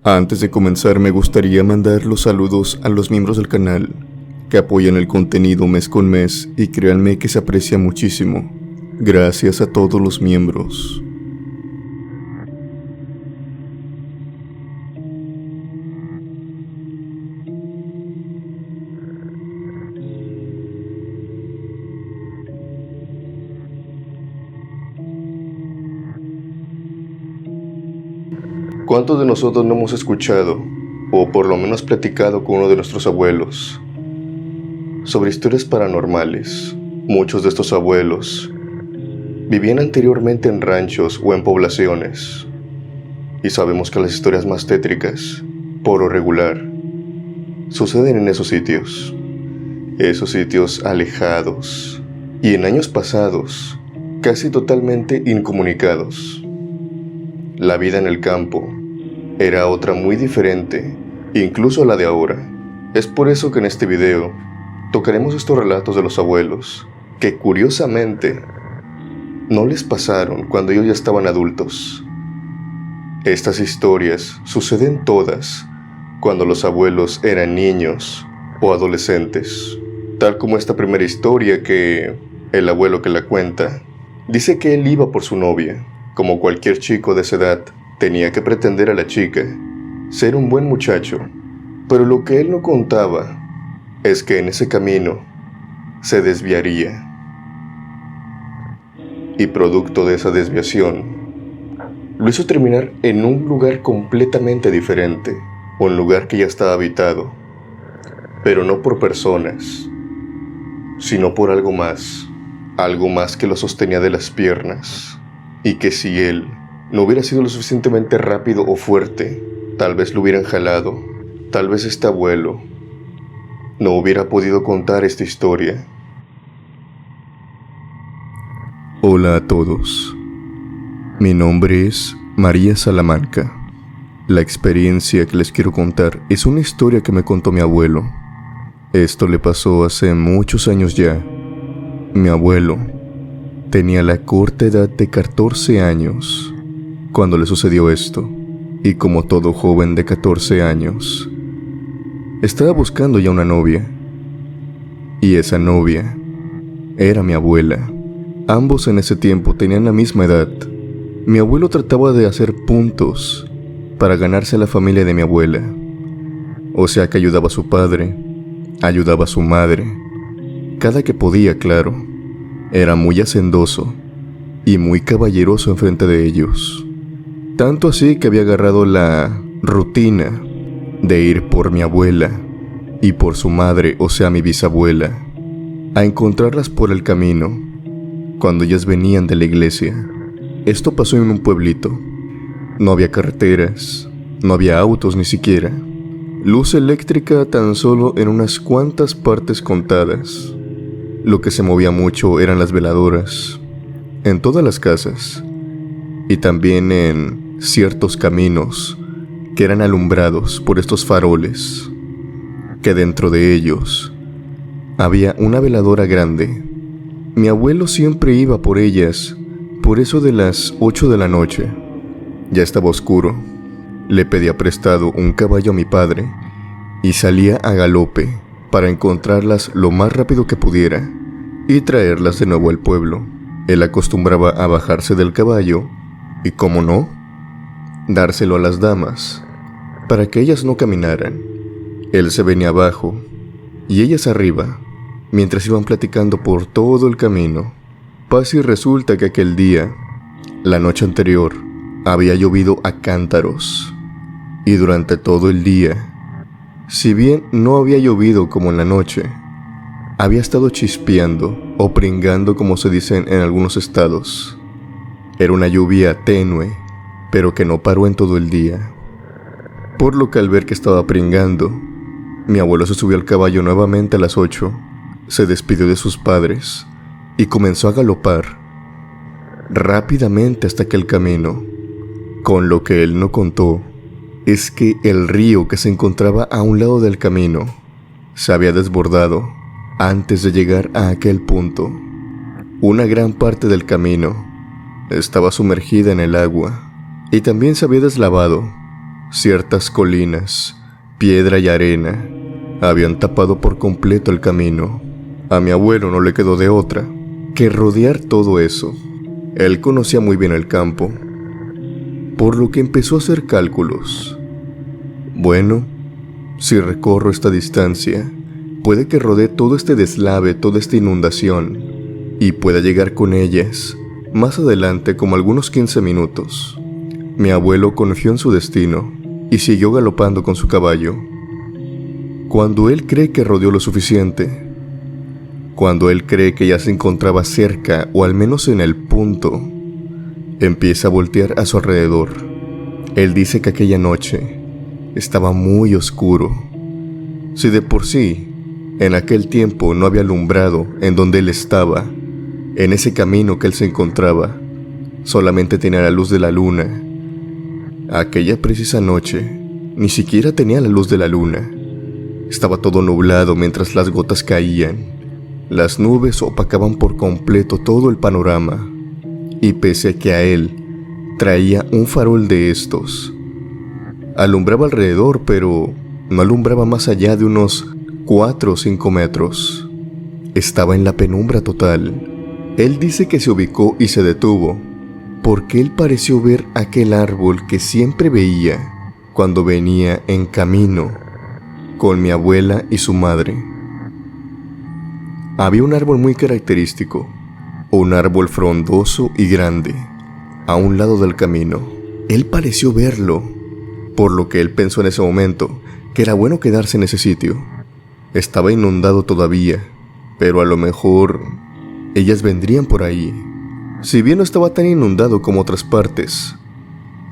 Antes de comenzar me gustaría mandar los saludos a los miembros del canal que apoyan el contenido mes con mes y créanme que se aprecia muchísimo. Gracias a todos los miembros. ¿Cuántos de nosotros no hemos escuchado, o por lo menos platicado con uno de nuestros abuelos, sobre historias paranormales? Muchos de estos abuelos vivían anteriormente en ranchos o en poblaciones, y sabemos que las historias más tétricas, por lo regular, suceden en esos sitios alejados, y en años pasados, casi totalmente incomunicados. La vida en el campo era otra muy diferente, incluso a la de ahora. Es por eso que en este video tocaremos estos relatos de los abuelos, que curiosamente no les pasaron cuando ellos ya estaban adultos. Estas historias suceden todas cuando los abuelos eran niños o adolescentes, tal como esta primera historia que el abuelo que la cuenta dice que él iba por su novia. Como cualquier chico de esa edad, tenía que pretender a la chica ser un buen muchacho, pero lo que él no contaba es que en ese camino se desviaría. Y producto de esa desviación, lo hizo terminar en un lugar completamente diferente, un lugar que ya estaba habitado, pero no por personas, sino por algo más que lo sostenía de las piernas, y que si él no hubiera sido lo suficientemente rápido o fuerte, tal vez lo hubieran jalado, tal vez este abuelo no hubiera podido contar esta historia. Hola a todos, mi nombre es María Salamanca. La experiencia que les quiero contar es una historia que me contó mi abuelo. Esto le pasó hace muchos años ya. Mi abuelo tenía la corta edad de 14 años cuando le sucedió esto, y como todo joven de 14 años, estaba buscando ya una novia, y esa novia era mi abuela. Ambos en ese tiempo tenían la misma edad. Mi abuelo trataba de hacer puntos para ganarse a la familia de mi abuela, o sea que ayudaba a su padre, ayudaba a su madre, cada que podía, claro. Era muy hacendoso y muy caballeroso enfrente de ellos. Tanto así que había agarrado la rutina de ir por mi abuela y por su madre, o sea mi bisabuela, a encontrarlas por el camino cuando ellas venían de la iglesia. Esto pasó en un pueblito. No había carreteras, no había autos ni siquiera. Luz eléctrica tan solo en unas cuantas partes contadas. Lo que se movía mucho eran las veladoras, en todas las casas, y también en ciertos caminos que eran alumbrados por estos faroles, que dentro de ellos había una veladora grande. Mi abuelo siempre iba por ellas, por eso de las 8 de la noche. Ya estaba oscuro. Le pedía prestado un caballo a mi padre y salía a galope para encontrarlas lo más rápido que pudiera y traerlas de nuevo al pueblo. Él acostumbraba a bajarse del caballo y, cómo no, dárselo a las damas para que ellas no caminaran. Él se venía abajo y ellas arriba, mientras iban platicando por todo el camino. Pasa y resulta que aquel día, la noche anterior, había llovido a cántaros, y durante todo el día, si bien no había llovido como en la noche, había estado chispeando o pringando, como se dicen en algunos estados. Era una lluvia tenue, pero que no paró en todo el día. Por lo que al ver que estaba pringando, mi abuelo se subió al caballo nuevamente a las 8, se despidió de sus padres y comenzó a galopar rápidamente hasta aquel camino. Con lo que él no contó es que el río que se encontraba a un lado del camino se había desbordado antes de llegar a aquel punto. Una gran parte del camino estaba sumergida en el agua y también se había deslavado Ciertas colinas, piedra y arena habían tapado por completo el camino. A mi abuelo no le quedó de otra que rodear todo eso. Él conocía muy bien el campo, por lo que empezó a hacer cálculos. Bueno, si recorro esta distancia, puede que rodee todo este deslave, toda esta inundación, y pueda llegar con ellas más adelante, como algunos 15 minutos. Mi abuelo confió en su destino y siguió galopando con su caballo. Cuando él cree que rodeó lo suficiente, cuando él cree que ya se encontraba cerca o al menos en el punto, empieza a voltear a su alrededor. Él dice que aquella noche estaba muy oscuro. Si de por sí, en aquel tiempo no había alumbrado en donde él estaba, en ese camino que él se encontraba, solamente tenía la luz de la luna. Aquella precisa noche, ni siquiera tenía la luz de la luna. Estaba todo nublado mientras las gotas caían. Las nubes opacaban por completo todo el panorama. Y pese a que a él traía un farol de estos, alumbraba alrededor, pero no alumbraba más allá de unos 4 o 5 metros. Estaba en la penumbra total. Él dice que se ubicó y se detuvo, porque él pareció ver aquel árbol que siempre veía cuando venía en camino con mi abuela y su madre. Había un árbol muy característico, un árbol frondoso y grande, a un lado del camino. Él pareció verlo, por lo que él pensó en ese momento que era bueno quedarse en ese sitio. Estaba inundado todavía, pero a lo mejor ellas vendrían por ahí. Si bien no estaba tan inundado como otras partes,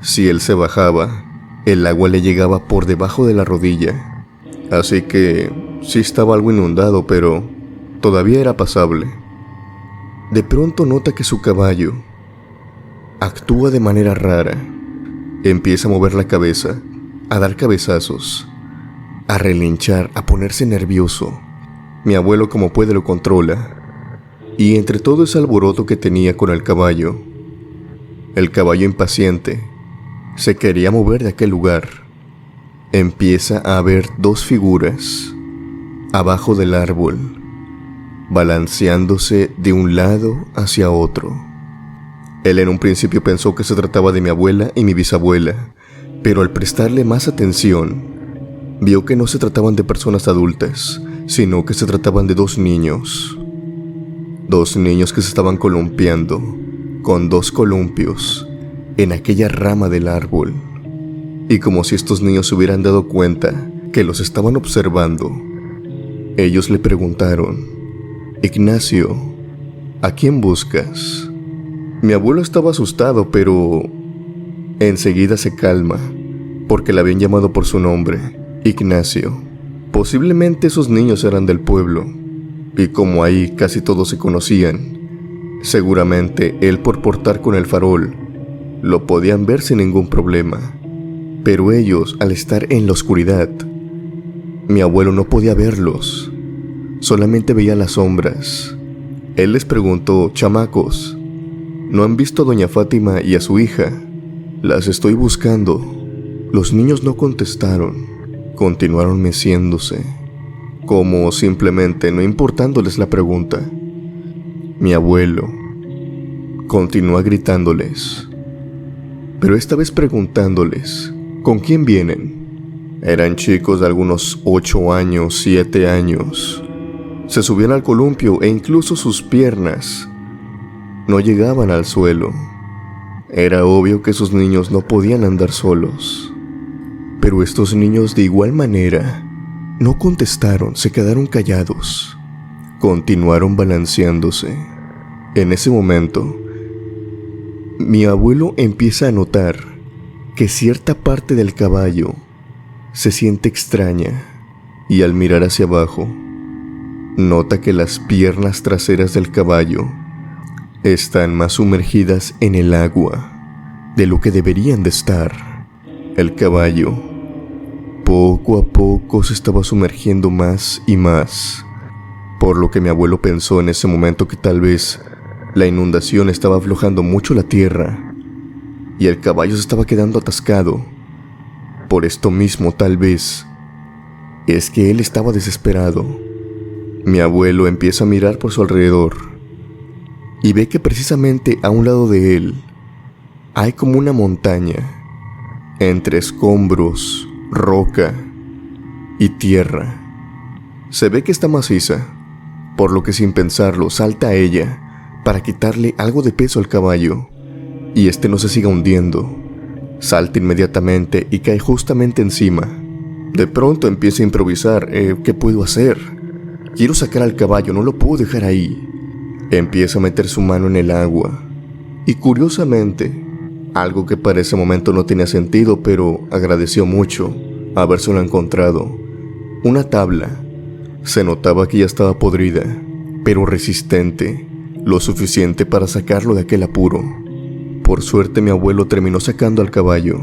si él se bajaba, el agua le llegaba por debajo de la rodilla. Así que sí estaba algo inundado, pero todavía era pasable. De pronto nota que su caballo actúa de manera rara. Empieza a mover la cabeza, a dar cabezazos, a relinchar, a ponerse nervioso. Mi abuelo como puede lo controla. Y entre todo ese alboroto que tenía con el caballo impaciente se quería mover de aquel lugar. Empieza a ver 2 figuras abajo del árbol, balanceándose de un lado hacia otro. Él en un principio pensó que se trataba de mi abuela y mi bisabuela, pero al prestarle más atención, vio que no se trataban de personas adultas, sino que se trataban de 2 niños. 2 niños que se estaban columpiando con 2 columpios en aquella rama del árbol. Y como si estos niños se hubieran dado cuenta que los estaban observando, ellos le preguntaron: Ignacio, ¿a quién buscas? Mi abuelo estaba asustado, pero enseguida se calma, porque le habían llamado por su nombre, Ignacio. Posiblemente esos niños eran del pueblo, y como ahí casi todos se conocían, seguramente él, por portar con el farol, lo podían ver sin ningún problema. Pero ellos, al estar en la oscuridad, mi abuelo no podía verlos, solamente veía las sombras. Él les preguntó: chamacos, ¿no han visto a doña Fátima y a su hija? Las estoy buscando. Los niños no contestaron, continuaron meciéndose, como simplemente no importándoles la pregunta. Mi abuelo continúa gritándoles, pero esta vez preguntándoles: ¿con quién vienen? Eran chicos de algunos 8 años, 7 años. Se subían al columpio e incluso sus piernas no llegaban al suelo. Era obvio que esos niños no podían andar solos. Pero estos niños de igual manera no contestaron, se quedaron callados. Continuaron balanceándose. En ese momento, mi abuelo empieza a notar que cierta parte del caballo se siente extraña, y al mirar hacia abajo, nota que las piernas traseras del caballo están más sumergidas en el agua de lo que deberían de estar. El caballo, poco a poco, se estaba sumergiendo más y más, por lo que mi abuelo pensó en ese momento que tal vez la inundación estaba aflojando mucho la tierra y el caballo se estaba quedando atascado. Por esto mismo, tal vez, es que él estaba desesperado. Mi abuelo empieza a mirar por su alrededor y ve que precisamente a un lado de él hay como una montaña, entre escombros, roca y tierra. Se ve que está maciza, por lo que sin pensarlo salta a ella para quitarle algo de peso al caballo y este no se siga hundiendo. Salta inmediatamente y cae justamente encima. De pronto empieza a improvisar. ¿Qué puedo hacer? Quiero sacar al caballo, no lo puedo dejar ahí. Empieza a meter su mano en el agua y curiosamente, algo que para ese momento no tenía sentido, pero agradeció mucho habérselo encontrado. Una tabla. Se notaba que ya estaba podrida, pero resistente, lo suficiente para sacarlo de aquel apuro. Por suerte mi abuelo terminó sacando al caballo,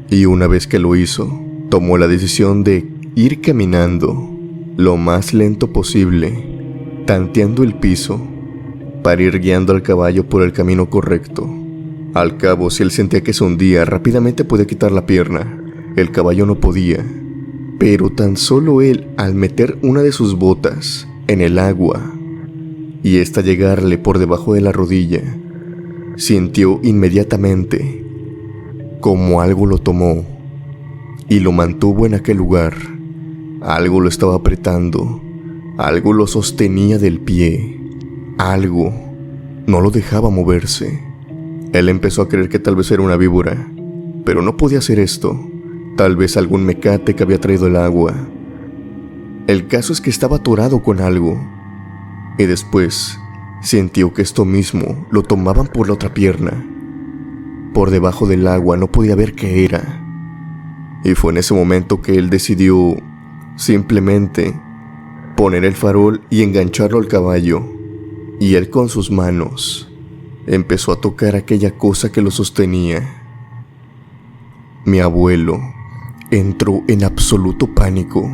y una vez que lo hizo, tomó la decisión de ir caminando lo más lento posible, tanteando el piso, para ir guiando al caballo por el camino correcto. Al cabo, si él sentía que se hundía, rápidamente podía quitar la pierna. El caballo no podía, pero tan solo él, al meter una de sus botas en el agua y esta llegarle por debajo de la rodilla, sintió inmediatamente como algo lo tomó y lo mantuvo en aquel lugar. Algo lo estaba apretando, algo lo sostenía del pie, algo no lo dejaba moverse. Él empezó a creer que tal vez era una víbora, pero no podía ser esto. Tal vez algún mecate que había traído el agua. El caso es que estaba atorado con algo, y después sintió que esto mismo lo tomaban por la otra pierna. Por debajo del agua no podía ver qué era, y fue en ese momento que él decidió simplemente poner el farol y engancharlo al caballo, y él con sus manos empezó a tocar aquella cosa que lo sostenía. Mi abuelo entró en absoluto pánico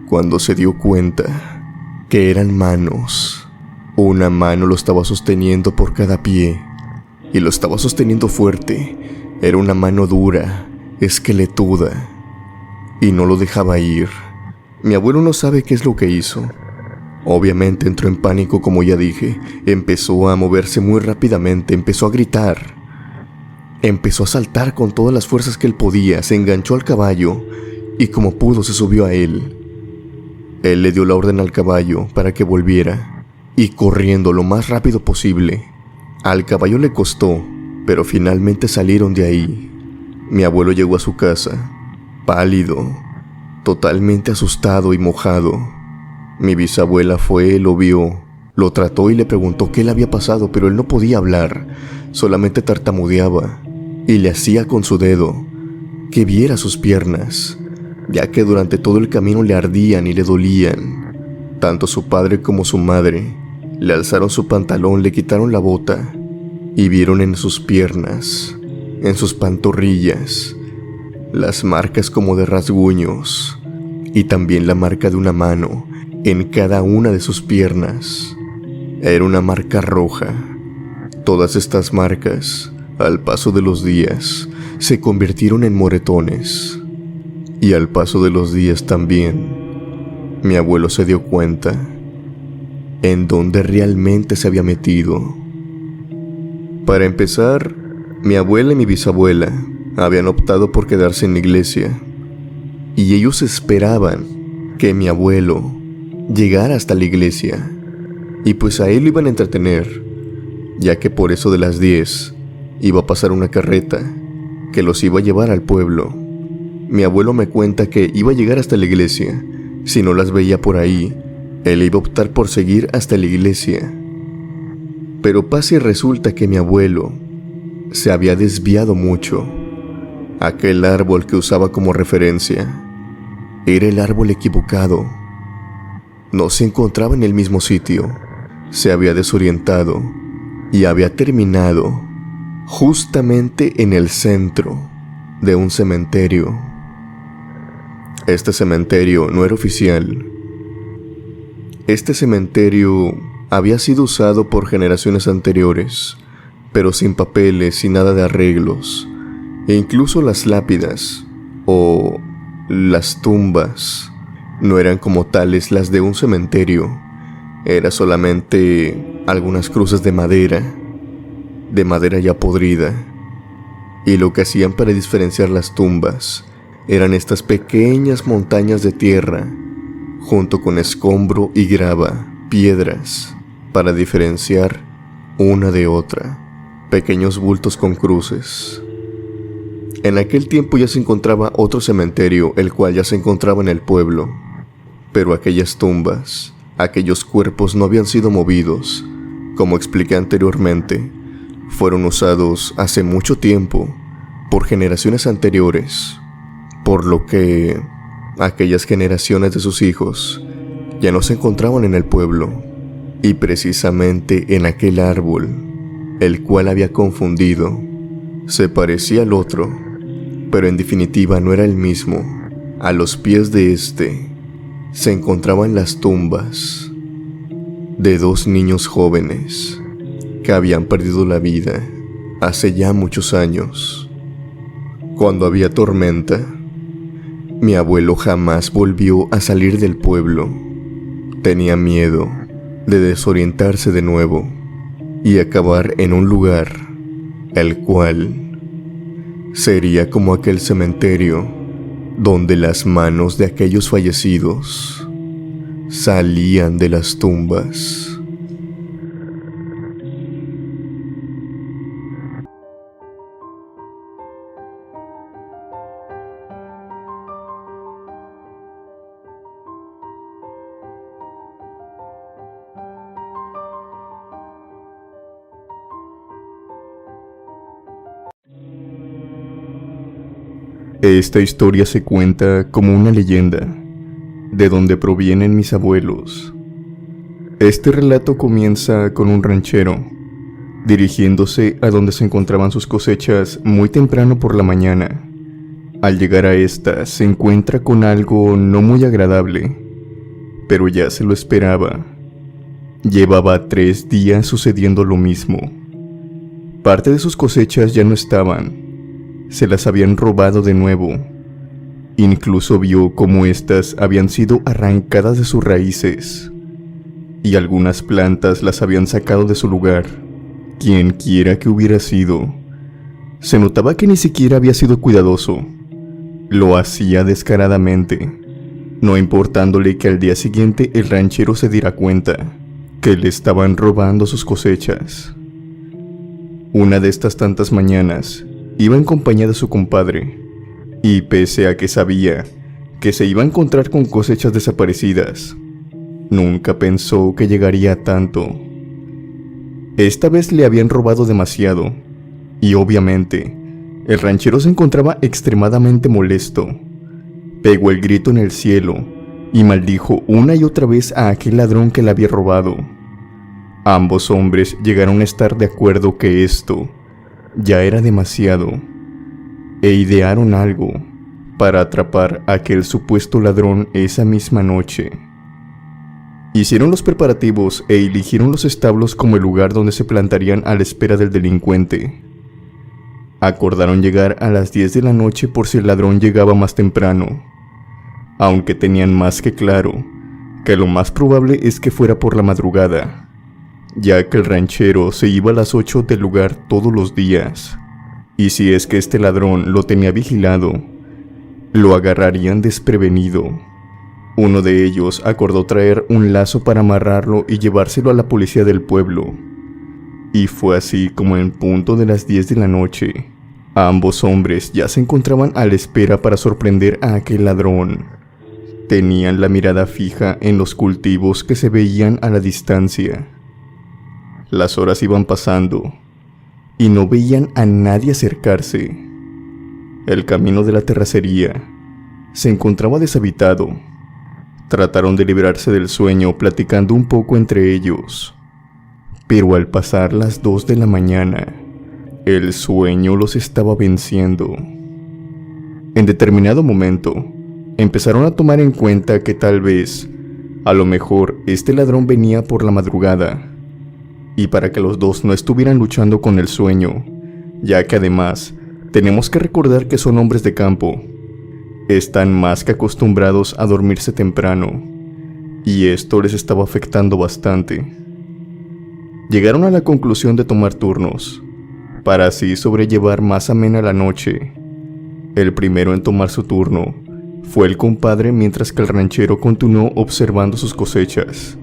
cuando se dio cuenta que eran manos. Una mano lo estaba sosteniendo por cada pie y lo estaba sosteniendo fuerte. Era una mano dura, esqueletuda, y no lo dejaba ir. Mi abuelo no sabe qué es lo que hizo. Obviamente entró en pánico, como ya dije. Empezó a moverse muy rápidamente, empezó a gritar. Empezó a saltar con todas las fuerzas que él podía, se enganchó al caballo y como pudo se subió a él. Él le dio la orden al caballo para que volviera y corriendo lo más rápido posible. Al caballo le costó, pero finalmente salieron de ahí. Mi abuelo llegó a su casa, pálido, totalmente asustado y mojado. Mi bisabuela fue, lo vio, lo trató y le preguntó qué le había pasado, pero él no podía hablar, solamente tartamudeaba y le hacía con su dedo que viera sus piernas, ya que durante todo el camino le ardían y le dolían. Tanto su padre como su madre le alzaron su pantalón, le quitaron la bota y vieron en sus piernas, en sus pantorrillas, las marcas como de rasguños y también la marca de una mano en cada una de sus piernas. Era una marca roja. Todas estas marcas, al paso de los días, se convirtieron en moretones. Y al paso de los días también, mi abuelo se dio cuenta en dónde realmente se había metido. Para empezar, mi abuela y mi bisabuela habían optado por quedarse en la iglesia, y ellos esperaban que mi abuelo llegara hasta la iglesia, y pues a él lo iban a entretener, ya que por eso de las 10 iba a pasar una carreta que los iba a llevar al pueblo. Mi abuelo me cuenta que iba a llegar hasta la iglesia. Si no las veía por ahí, él iba a optar por seguir hasta la iglesia. Pero pasa y resulta que mi abuelo se había desviado mucho. Aquel árbol que usaba como referencia era el árbol equivocado. No se encontraba en el mismo sitio. Se había desorientado y había terminado justamente en el centro de un cementerio. Este cementerio no era oficial. Este cementerio había sido usado por generaciones anteriores, pero sin papeles y nada de arreglos, e incluso las lápidas o las tumbas no eran como tales las de un cementerio. Era solamente algunas cruces de madera ya podrida. Y lo que hacían para diferenciar las tumbas eran estas pequeñas montañas de tierra, junto con escombro y grava, piedras, para diferenciar una de otra, pequeños bultos con cruces. En aquel tiempo ya se encontraba otro cementerio, el cual ya se encontraba en el pueblo, pero aquellas tumbas, aquellos cuerpos no habían sido movidos, como expliqué anteriormente. Fueron usados hace mucho tiempo por generaciones anteriores, por lo que aquellas generaciones de sus hijos ya no se encontraban en el pueblo, y precisamente en aquel árbol, el cual había confundido, se parecía al otro, pero en definitiva no era el mismo. A los pies de este se encontraban las tumbas de 2 niños jóvenes que habían perdido la vida hace ya muchos años. Cuando había tormenta, mi abuelo jamás volvió a salir del pueblo. Tenía miedo de desorientarse de nuevo y acabar en un lugar el cual sería como aquel cementerio donde las manos de aquellos fallecidos salían de las tumbas. Esta historia se cuenta como una leyenda, de donde provienen mis abuelos. Este relato comienza con un ranchero, dirigiéndose a donde se encontraban sus cosechas muy temprano por la mañana. Al llegar a esta, se encuentra con algo no muy agradable, pero ya se lo esperaba. Llevaba 3 días sucediendo lo mismo. Parte de sus cosechas ya no estaban. Se las habían robado de nuevo. Incluso vio cómo éstas habían sido arrancadas de sus raíces, y algunas plantas las habían sacado de su lugar. Quien quiera que hubiera sido, se notaba que ni siquiera había sido cuidadoso. Lo hacía descaradamente, no importándole que al día siguiente el ranchero se diera cuenta que le estaban robando sus cosechas. Una de estas tantas mañanas, iba en compañía de su compadre, y pese a que sabía que se iba a encontrar con cosechas desaparecidas, nunca pensó que llegaría a tanto. Esta vez le habían robado demasiado, y obviamente, el ranchero se encontraba extremadamente molesto. Pegó el grito en el cielo, y maldijo una y otra vez a aquel ladrón que le había robado. Ambos hombres llegaron a estar de acuerdo que esto ya era demasiado, e idearon algo para atrapar a aquel supuesto ladrón esa misma noche. Hicieron los preparativos e eligieron los establos como el lugar donde se plantarían a la espera del delincuente. Acordaron llegar a las 10 de la noche por si el ladrón llegaba más temprano, aunque tenían más que claro que lo más probable es que fuera por la madrugada, ya que el ranchero se iba a las 8 del lugar todos los días, y si es que este ladrón lo tenía vigilado, lo agarrarían desprevenido. Uno de ellos acordó traer un lazo para amarrarlo y llevárselo a la policía del pueblo, y fue así como en punto de las 10 de la noche, ambos hombres ya se encontraban a la espera para sorprender a aquel ladrón. Tenían la mirada fija en los cultivos que se veían a la distancia. Las horas iban pasando y no veían a nadie acercarse. El camino de la terracería se encontraba deshabitado. Trataron de librarse del sueño platicando un poco entre ellos, pero al pasar las 2 de la mañana, el sueño los estaba venciendo. En determinado momento, empezaron a tomar en cuenta que tal vez, a lo mejor, este ladrón venía por la madrugada, y para que los dos no estuvieran luchando con el sueño, ya que además tenemos que recordar que son hombres de campo, Están más que acostumbrados a dormirse temprano, y esto les estaba afectando bastante. Llegaron a la conclusión de tomar turnos, para así sobrellevar más amena la noche. El primero en tomar su turno fue el compadre, mientras que el ranchero continuó observando sus cosechas.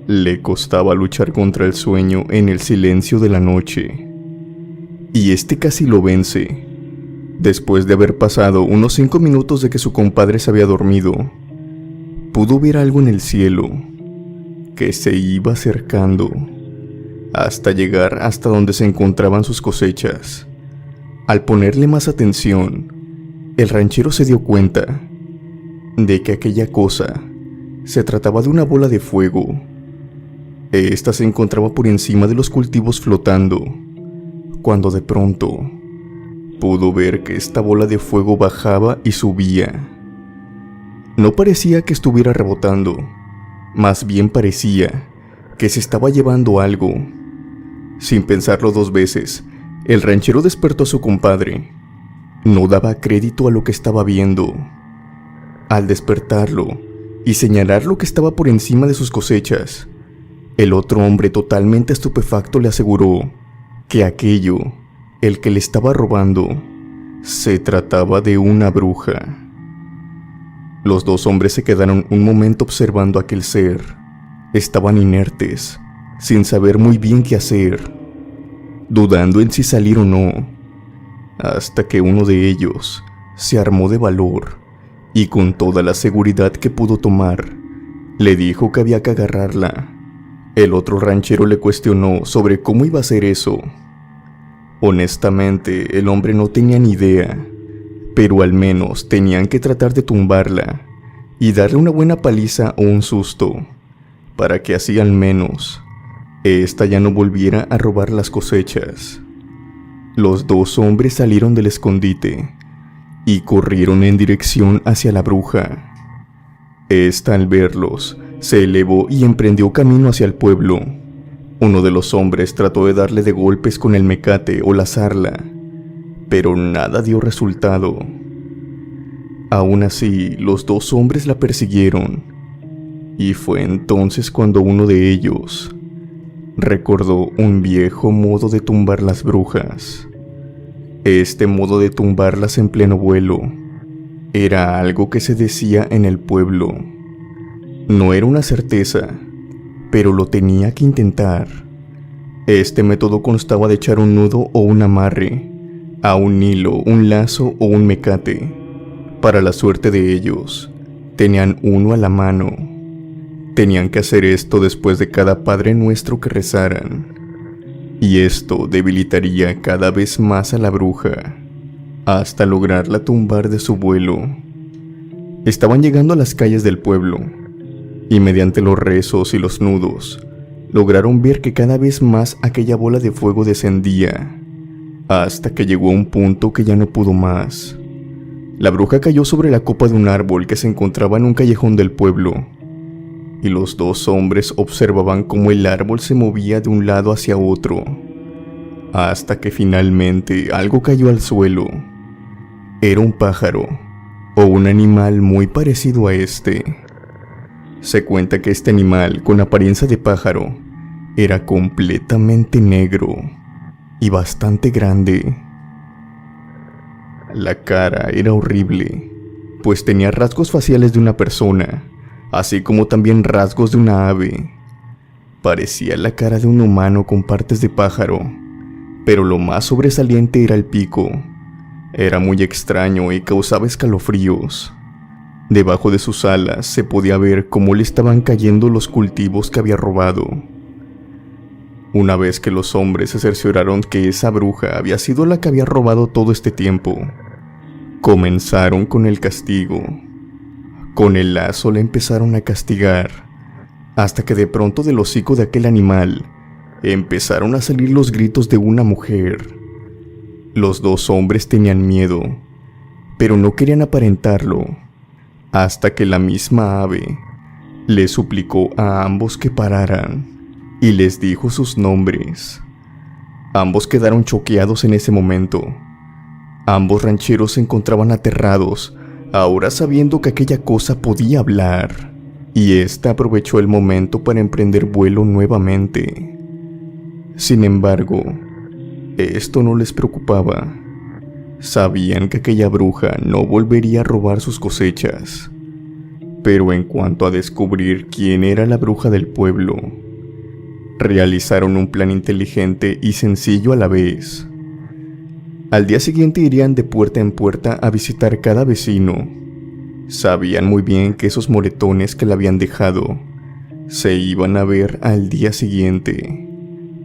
Le costaba luchar contra el sueño en el silencio de la noche, y este casi lo vence. Después de haber pasado unos 5 minutos de que su compadre se había dormido, pudo ver algo en el cielo que se iba acercando hasta llegar hasta donde se encontraban sus cosechas. Al ponerle más atención, el ranchero se dio cuenta de que aquella cosa se trataba de una bola de fuego. Esta se encontraba por encima de los cultivos flotando, cuando de pronto pudo ver que esta bola de fuego bajaba y subía. No parecía que estuviera rebotando, más bien parecía que se estaba llevando algo. Sin pensarlo 2 veces, el ranchero despertó a su compadre. No daba crédito a lo que estaba viendo. Al despertarlo y señalar lo que estaba por encima de sus cosechas, el otro hombre, totalmente estupefacto, le aseguró que aquello, el que le estaba robando, se trataba de una bruja. Los 2 hombres se quedaron un momento observando a aquel ser. Estaban inertes, sin saber muy bien qué hacer, dudando en si salir o no, hasta que uno de ellos se armó de valor y, con toda la seguridad que pudo tomar, le dijo que había que agarrarla. El otro ranchero le cuestionó sobre cómo iba a hacer eso. Honestamente, el hombre no tenía ni idea, pero al menos tenían que tratar de tumbarla y darle una buena paliza o un susto, para que así al menos esta ya no volviera a robar las cosechas. Los 2 hombres salieron del escondite y corrieron en dirección hacia la bruja. Esta, al verlos, se elevó y emprendió camino hacia el pueblo. Uno de los hombres trató de darle de golpes con el mecate o lazarla, pero nada dio resultado. Aún así, los 2 hombres la persiguieron, y fue entonces cuando uno de ellos recordó un viejo modo de tumbar las brujas. Este modo de tumbarlas en pleno vuelo era algo que se decía en el pueblo. No era una certeza, pero lo tenía que intentar. Este método constaba de echar un nudo o un amarre a un hilo, un lazo o un mecate. Para la suerte de ellos, tenían uno a la mano. Tenían que hacer esto después de cada Padre Nuestro que rezaran, y esto debilitaría cada vez más a la bruja, hasta lograrla tumbar de su vuelo. Estaban llegando a las calles del pueblo, y mediante los rezos y los nudos, lograron ver que cada vez más aquella bola de fuego descendía, hasta que llegó a un punto que ya no pudo más. La bruja cayó sobre la copa de un árbol que se encontraba en un callejón del pueblo, y los 2 hombres observaban cómo el árbol se movía de un lado hacia otro, hasta que finalmente algo cayó al suelo. Era un pájaro, o un animal muy parecido a este. Se cuenta que este animal, con apariencia de pájaro, era completamente negro y bastante grande. La cara era horrible, pues tenía rasgos faciales de una persona, así como también rasgos de una ave. Parecía la cara de un humano con partes de pájaro, pero lo más sobresaliente era el pico. Era muy extraño y causaba escalofríos. Debajo de sus alas se podía ver cómo le estaban cayendo los cultivos que había robado. Una vez que los hombres se cercioraron que esa bruja había sido la que había robado todo este tiempo, comenzaron con el castigo. Con el lazo le empezaron a castigar, hasta que de pronto del hocico de aquel animal empezaron a salir los gritos de una mujer. Los 2 hombres tenían miedo, pero no querían aparentarlo, hasta que la misma ave les suplicó a ambos que pararan y les dijo sus nombres. Ambos quedaron choqueados en ese momento, Ambos rancheros se encontraban aterrados, ahora sabiendo que aquella cosa podía hablar, y ésta aprovechó el momento para emprender vuelo nuevamente. Sin embargo, esto no les preocupaba. Sabían que aquella bruja no volvería a robar sus cosechas. Pero en cuanto a descubrir quién era la bruja del pueblo, realizaron un plan inteligente y sencillo a la vez. Al día siguiente irían de puerta en puerta a visitar cada vecino. Sabían muy bien que esos moretones que le habían dejado se iban a ver al día siguiente,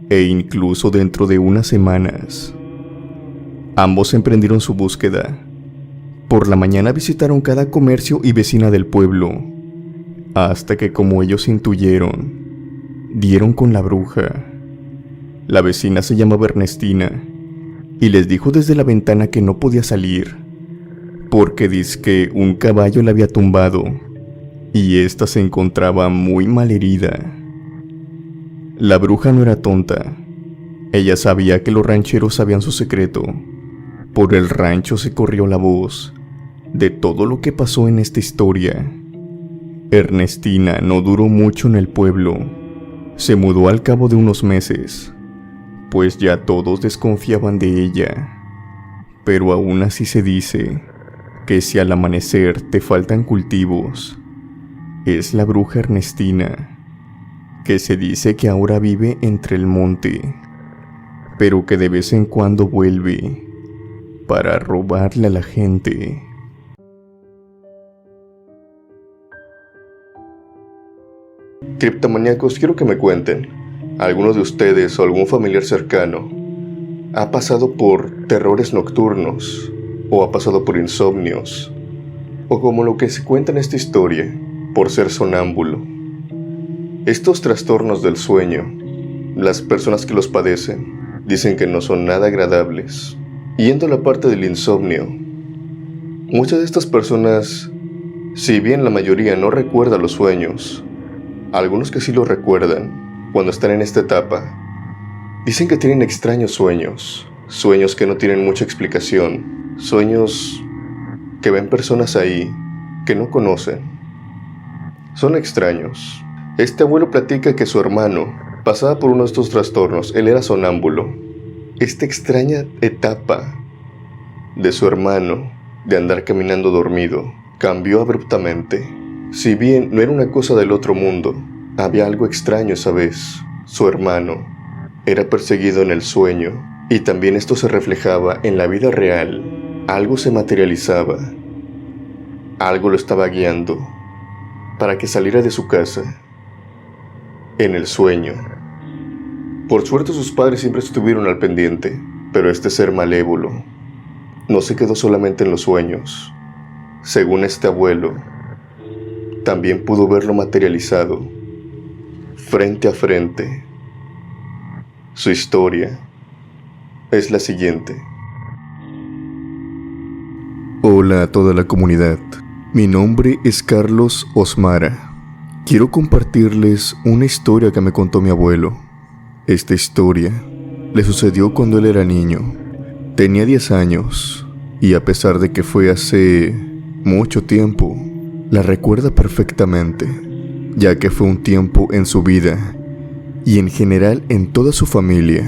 e incluso dentro de unas semanas. Ambos emprendieron su búsqueda. Por la mañana visitaron cada comercio y vecina del pueblo, hasta que, como ellos intuyeron, dieron con la bruja. La vecina se llamaba Ernestina, y les dijo desde la ventana que no podía salir, porque dizque un caballo la había tumbado, y ésta se encontraba muy mal herida. La bruja no era tonta. Ella sabía que los rancheros sabían su secreto. Por el rancho se corrió la voz de todo lo que pasó en esta historia. Ernestina no duró mucho en el pueblo. Se mudó al cabo de unos meses, pues ya todos desconfiaban de ella. Pero aún así se dice que si al amanecer te faltan cultivos, es la bruja Ernestina, que se dice que ahora vive entre el monte, pero que de vez en cuando vuelve para robarle a la gente. Criptomaníacos, quiero que me cuenten, ¿alguno de ustedes o algún familiar cercano ha pasado por terrores nocturnos, o ha pasado por insomnios, o como lo que se cuenta en esta historia, por ser sonámbulo? Estos trastornos del sueño, las personas que los padecen dicen que no son nada agradables. Yendo a la parte del insomnio, muchas de estas personas, si bien la mayoría no recuerda los sueños, algunos que sí lo recuerdan cuando están en esta etapa, dicen que tienen extraños sueños, sueños que no tienen mucha explicación, sueños que ven personas ahí que no conocen. Son extraños. Este abuelo platica que su hermano pasaba por uno de estos trastornos. Él era sonámbulo. Esta extraña etapa de su hermano de andar caminando dormido cambió abruptamente. Si bien no era una cosa del otro mundo, había algo extraño esa vez. Su hermano era perseguido en el sueño, y también esto se reflejaba en la vida real. Algo se materializaba, algo lo estaba guiando para que saliera de su casa en el sueño. Por suerte sus padres siempre estuvieron al pendiente, pero este ser malévolo no se quedó solamente en los sueños. Según este abuelo, también pudo verlo materializado, frente a frente. Su historia es la siguiente. Hola a toda la comunidad. Mi nombre es Carlos Osmara. Quiero compartirles una historia que me contó mi abuelo. Esta historia le sucedió cuando él era niño. Tenía 10 años, y a pesar de que fue hace mucho tiempo, la recuerda perfectamente, ya que fue un tiempo en su vida, y en general en toda su familia,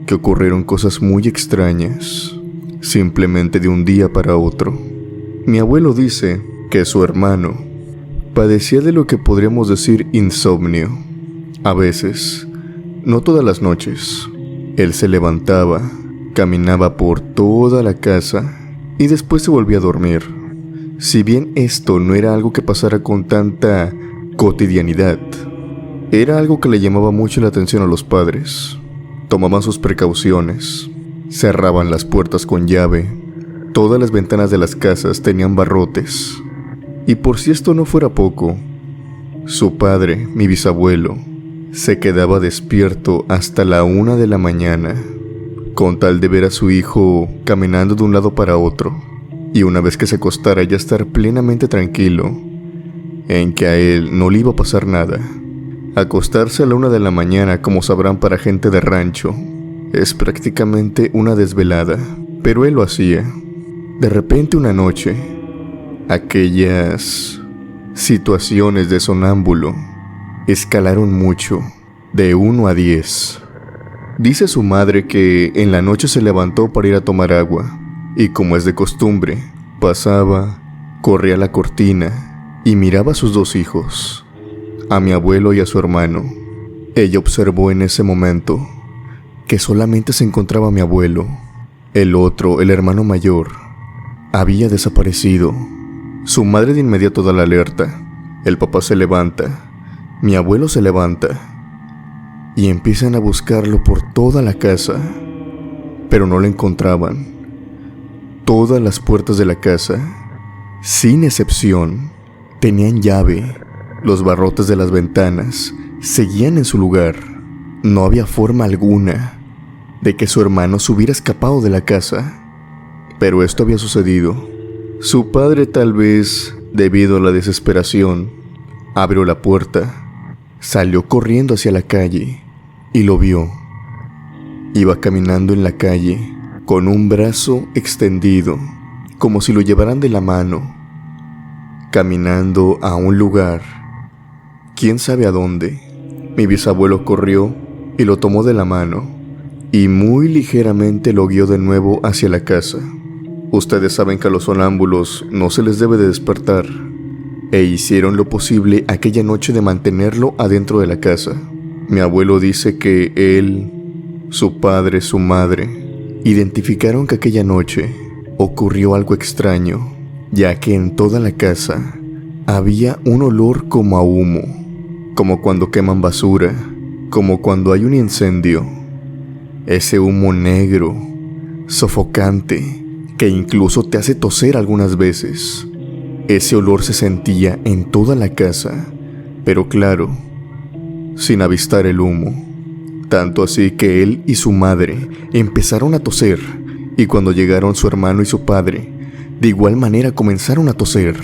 que ocurrieron cosas muy extrañas, simplemente de un día para otro. Mi abuelo dice que su hermano padecía de lo que podríamos decir insomnio. A veces, no todas las noches, él se levantaba, caminaba por toda la casa y después se volvía a dormir. Si bien esto no era algo que pasara con tanta cotidianidad, era algo que le llamaba mucho la atención a los padres. Tomaban sus precauciones, cerraban las puertas con llave, todas las ventanas de las casas tenían barrotes. Y por si esto no fuera poco, su padre, mi bisabuelo, se quedaba despierto hasta la 1 de la mañana, con tal de ver a su hijo caminando de un lado para otro, y una vez que se acostara ya estar plenamente tranquilo, en que a él no le iba a pasar nada. Acostarse a la 1 de la mañana, como sabrán para gente de rancho, es prácticamente una desvelada, pero él lo hacía. De repente una noche, aquellas situaciones de sonámbulo escalaron mucho, de 1 a 10. Dice su madre que en la noche se levantó para ir a tomar agua, y como es de costumbre, pasaba, corría a la cortina y miraba a sus 2 hijos, a mi abuelo y a su hermano. Ella observó en ese momento que solamente se encontraba mi abuelo. El otro, el hermano mayor, había desaparecido. Su madre de inmediato da la alerta. El papá se levanta, mi abuelo se levanta y empiezan a buscarlo por toda la casa, pero no lo encontraban. Todas las puertas de la casa, sin excepción, tenían llave. Los barrotes de las ventanas seguían en su lugar. No había forma alguna de que su hermano se hubiera escapado de la casa. Pero esto había sucedido. Su padre, tal vez debido a la desesperación, abrió la puerta, salió corriendo hacia la calle y lo vio. Iba caminando en la calle con un brazo extendido, como si lo llevaran de la mano, caminando a un lugar, quién sabe a dónde. Mi bisabuelo corrió y lo tomó de la mano y muy ligeramente lo guió de nuevo hacia la casa. Ustedes saben que a los sonámbulos no se les debe de despertar, e hicieron lo posible aquella noche de mantenerlo adentro de la casa. Mi abuelo dice que él, su padre, su madre, identificaron que aquella noche ocurrió algo extraño, ya que en toda la casa había un olor como a humo, como cuando queman basura, como cuando hay un incendio. Ese humo negro, sofocante, que incluso te hace toser algunas veces. Ese olor se sentía en toda la casa, pero claro, sin avistar el humo. Tanto así que él y su madre empezaron a toser, y cuando llegaron su hermano y su padre, de igual manera comenzaron a toser.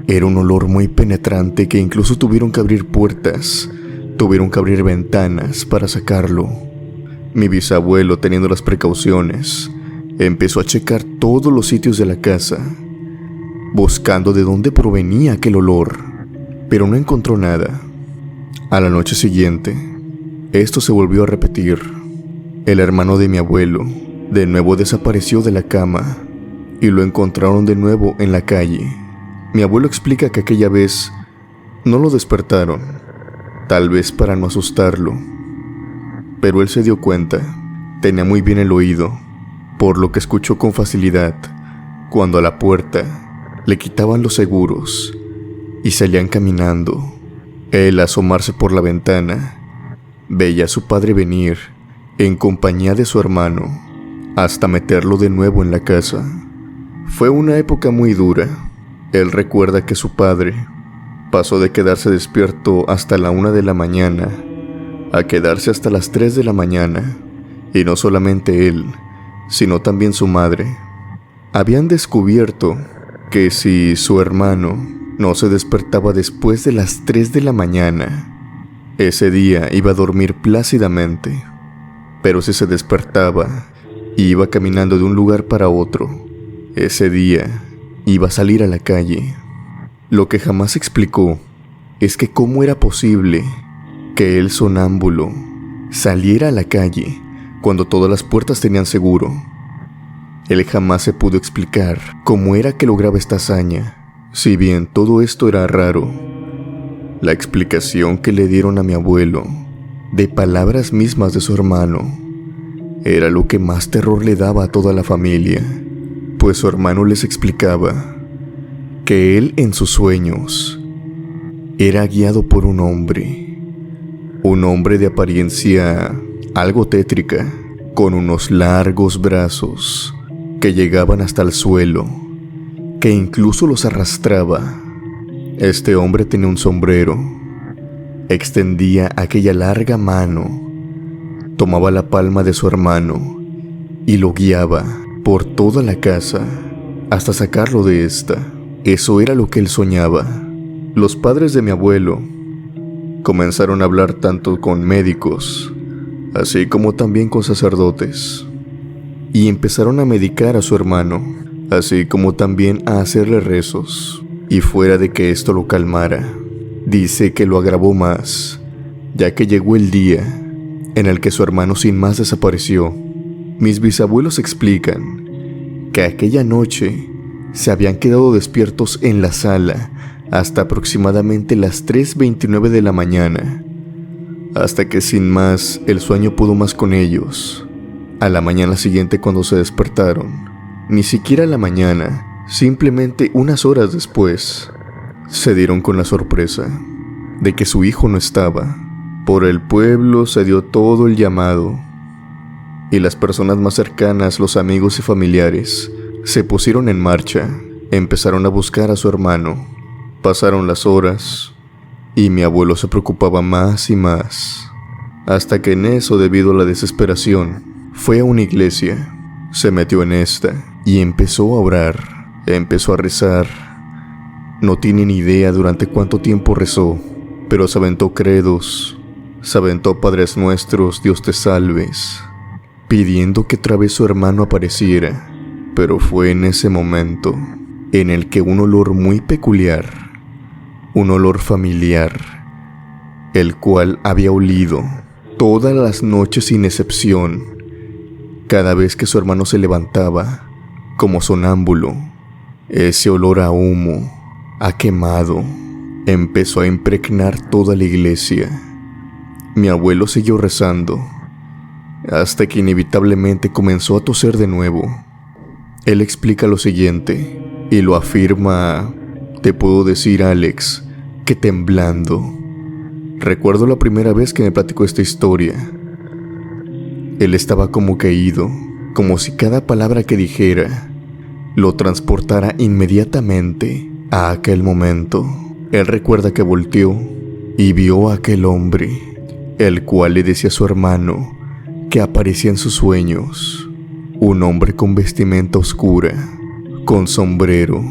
Era un olor muy penetrante que incluso tuvieron que abrir puertas, tuvieron que abrir ventanas para sacarlo. Mi bisabuelo, teniendo las precauciones, empezó a checar todos los sitios de la casa, buscando de dónde provenía aquel olor, pero no encontró nada. A la noche siguiente, esto se volvió a repetir. El hermano de mi abuelo de nuevo desapareció de la cama y lo encontraron de nuevo en la calle. Mi abuelo explica que aquella vez no lo despertaron, tal vez para no asustarlo, pero él se dio cuenta, tenía muy bien el oído, por lo que escuchó con facilidad cuando a la puerta le quitaban los seguros y salían caminando. Él, al asomarse por la ventana, veía a su padre venir en compañía de su hermano hasta meterlo de nuevo en la casa. Fue una época muy dura. Él recuerda que su padre pasó de quedarse despierto hasta la 1 de la mañana a quedarse hasta las 3 de la mañana, y no solamente él, sino también su madre. Habían descubierto que si su hermano no se despertaba después de las 3 de la mañana, ese día iba a dormir plácidamente, pero si se despertaba y iba caminando de un lugar para otro, ese día iba a salir a la calle. Lo que jamás explicó es que cómo era posible que el sonámbulo saliera a la calle cuando todas las puertas tenían seguro. Él jamás se pudo explicar cómo era que lograba esta hazaña. Si bien todo esto era raro, la explicación que le dieron a mi abuelo, de palabras mismas de su hermano, era lo que más terror le daba a toda la familia, pues su hermano les explicaba que él en sus sueños era guiado por un hombre de apariencia algo tétrica, con unos largos brazos que llegaban hasta el suelo, que incluso los arrastraba. Este hombre tenía un sombrero, extendía aquella larga mano, tomaba la palma de su hermano y lo guiaba por toda la casa hasta sacarlo de esta. Eso era lo que él soñaba. Los padres de mi abuelo comenzaron a hablar tanto con médicos, así como también con sacerdotes, y empezaron a medicar a su hermano, así como también a hacerle rezos, y fuera de que esto lo calmara, dice que lo agravó más, ya que llegó el día en el que su hermano sin más desapareció. Mis bisabuelos explican que aquella noche se habían quedado despiertos en la sala hasta aproximadamente las 3:29 de la mañana, hasta que sin más el sueño pudo más con ellos. A la mañana siguiente, cuando se despertaron, ni siquiera a la mañana, simplemente unas horas después, se dieron con la sorpresa de que su hijo no estaba. Por el pueblo se dio todo el llamado, y las personas más cercanas, los amigos y familiares, se pusieron en marcha. Empezaron a buscar a su hermano. Pasaron las horas, y mi abuelo se preocupaba más y más, hasta que en eso, debido a la desesperación, fue a una iglesia, se metió en esta y empezó a orar, empezó a rezar. No tiene ni idea durante cuánto tiempo rezó, pero se aventó credos, se aventó Padres Nuestros, Dios te salves, pidiendo que otra vez su hermano apareciera. Pero fue en ese momento en el que un olor muy peculiar, un olor familiar, el cual había olido todas las noches sin excepción, cada vez que su hermano se levantaba, como sonámbulo, ese olor a humo, a quemado, empezó a impregnar toda la iglesia. Mi abuelo siguió rezando, hasta que inevitablemente comenzó a toser de nuevo. Él explica lo siguiente, y lo afirma, te puedo decir, Alex, que temblando. Recuerdo la primera vez que me platicó esta historia. Él estaba como caído, como si cada palabra que dijera lo transportara inmediatamente a aquel momento. Él recuerda que volteó y vio a aquel hombre, el cual le decía a su hermano que aparecía en sus sueños. Un hombre con vestimenta oscura, con sombrero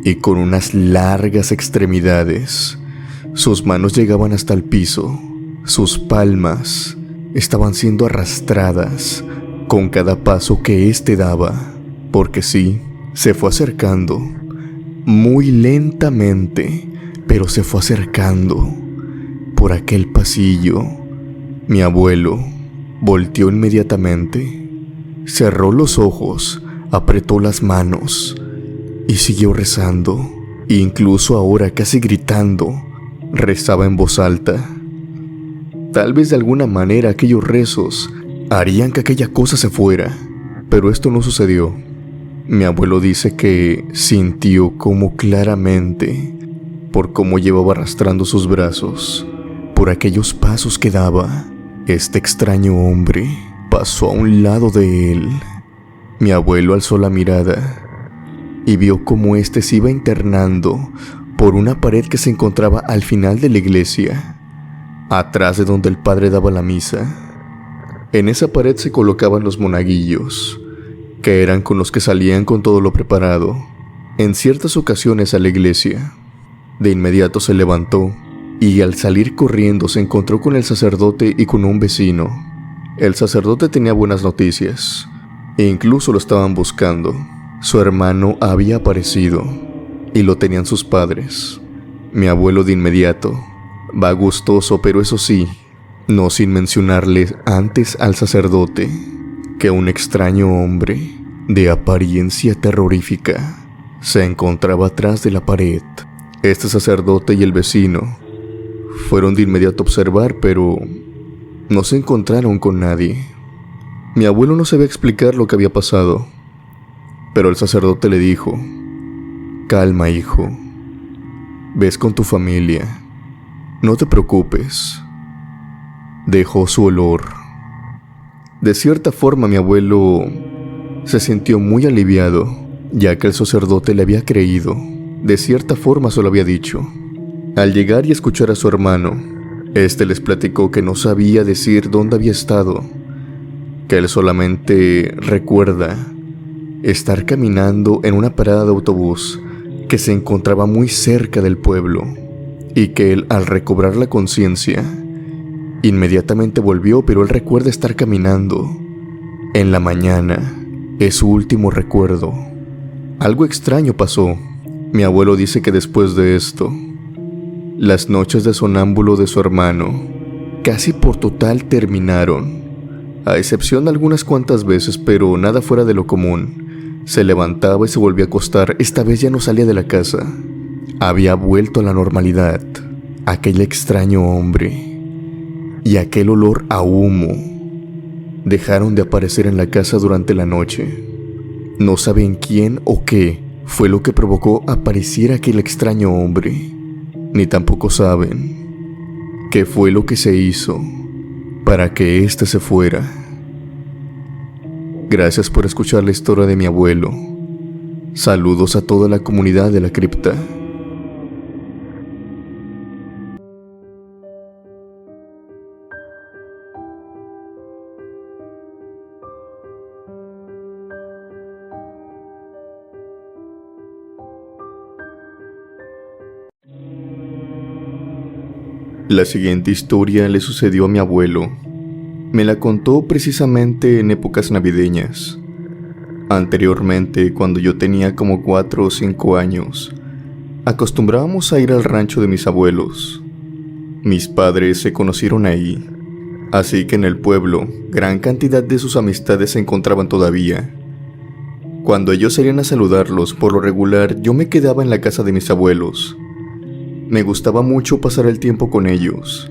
y con unas largas extremidades. Sus manos llegaban hasta el piso, sus palmas estaban siendo arrastradas con cada paso que éste daba, porque sí, se fue acercando, muy lentamente, pero se fue acercando por aquel pasillo. Mi abuelo volteó inmediatamente, cerró los ojos, apretó las manos y siguió rezando. Incluso ahora, casi gritando, rezaba en voz alta. Tal vez de alguna manera aquellos rezos harían que aquella cosa se fuera, pero esto no sucedió. Mi abuelo dice que sintió como claramente, por cómo llevaba arrastrando sus brazos, por aquellos pasos que daba, este extraño hombre pasó a un lado de él. Mi abuelo alzó la mirada y vio cómo éste se iba internando por una pared que se encontraba al final de la iglesia, atrás de donde el padre daba la misa. En esa pared se colocaban los monaguillos, que eran con los que salían con todo lo preparado en ciertas ocasiones a la iglesia. De inmediato se levantó y al salir corriendo se encontró con el sacerdote y con un vecino. El sacerdote tenía buenas noticias, e incluso lo estaban buscando. Su hermano había aparecido y lo tenían sus padres. Mi abuelo de inmediato va gustoso, pero eso sí, no sin mencionarle antes al sacerdote que un extraño hombre de apariencia terrorífica se encontraba atrás de la pared. Este sacerdote y el vecino fueron de inmediato a observar, pero no se encontraron con nadie. Mi abuelo no sabía explicar lo que había pasado, pero el sacerdote le dijo: calma, hijo, ves con tu familia, no te preocupes. Dejó su olor. De cierta forma mi abuelo se sintió muy aliviado, ya que el sacerdote le había creído. De cierta forma se lo había dicho. Al llegar y escuchar a su hermano, este les platicó que no sabía decir dónde había estado, que él solamente recuerda estar caminando en una parada de autobús que se encontraba muy cerca del pueblo, y que él, al recobrar la conciencia, inmediatamente volvió, pero él recuerda estar caminando en la mañana. Es su último recuerdo. Algo extraño pasó. Mi abuelo dice que después de esto, las noches de sonámbulo de su hermano casi por total terminaron, a excepción de algunas cuantas veces, pero nada fuera de lo común. Se levantaba y se volvía a acostar. Esta vez ya no salía de la casa. Había vuelto a la normalidad. Aquel extraño hombre y aquel olor a humo dejaron de aparecer en la casa durante la noche. No saben quién o qué fue lo que provocó apareciera aquel extraño hombre, ni tampoco saben qué fue lo que se hizo para que éste se fuera. Gracias por escuchar la historia de mi abuelo. Saludos a toda la comunidad de la cripta. La siguiente historia le sucedió a mi abuelo. Me la contó precisamente en épocas navideñas. Anteriormente, cuando yo tenía como 4 o 5 años, acostumbrábamos a ir al rancho de mis abuelos. Mis padres se conocieron ahí, así que en el pueblo, gran cantidad de sus amistades se encontraban todavía. Cuando ellos salían a saludarlos, por lo regular, yo me quedaba en la casa de mis abuelos. Me gustaba mucho pasar el tiempo con ellos,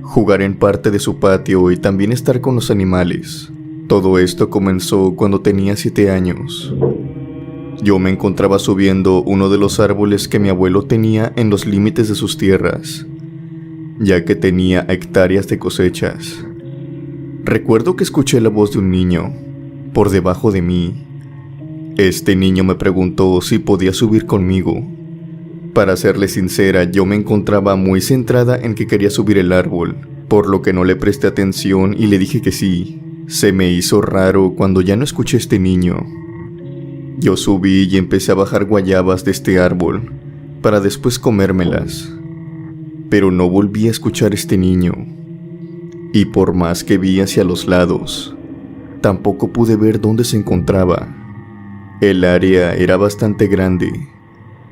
jugar en parte de su patio y también estar con los animales. Todo esto comenzó cuando tenía 7 años. Yo me encontraba subiendo uno de los árboles que mi abuelo tenía en los límites de sus tierras, ya que tenía hectáreas de cosechas. Recuerdo que escuché la voz de un niño por debajo de mí. Este niño me preguntó si podía subir conmigo. Para serle sincera, yo me encontraba muy centrada en que quería subir el árbol, por lo que no le presté atención y le dije que sí. Se me hizo raro cuando ya no escuché a este niño. Yo subí y empecé a bajar guayabas de este árbol, para después comérmelas. Pero no volví a escuchar a este niño. Y por más que vi hacia los lados, tampoco pude ver dónde se encontraba. El área era bastante grande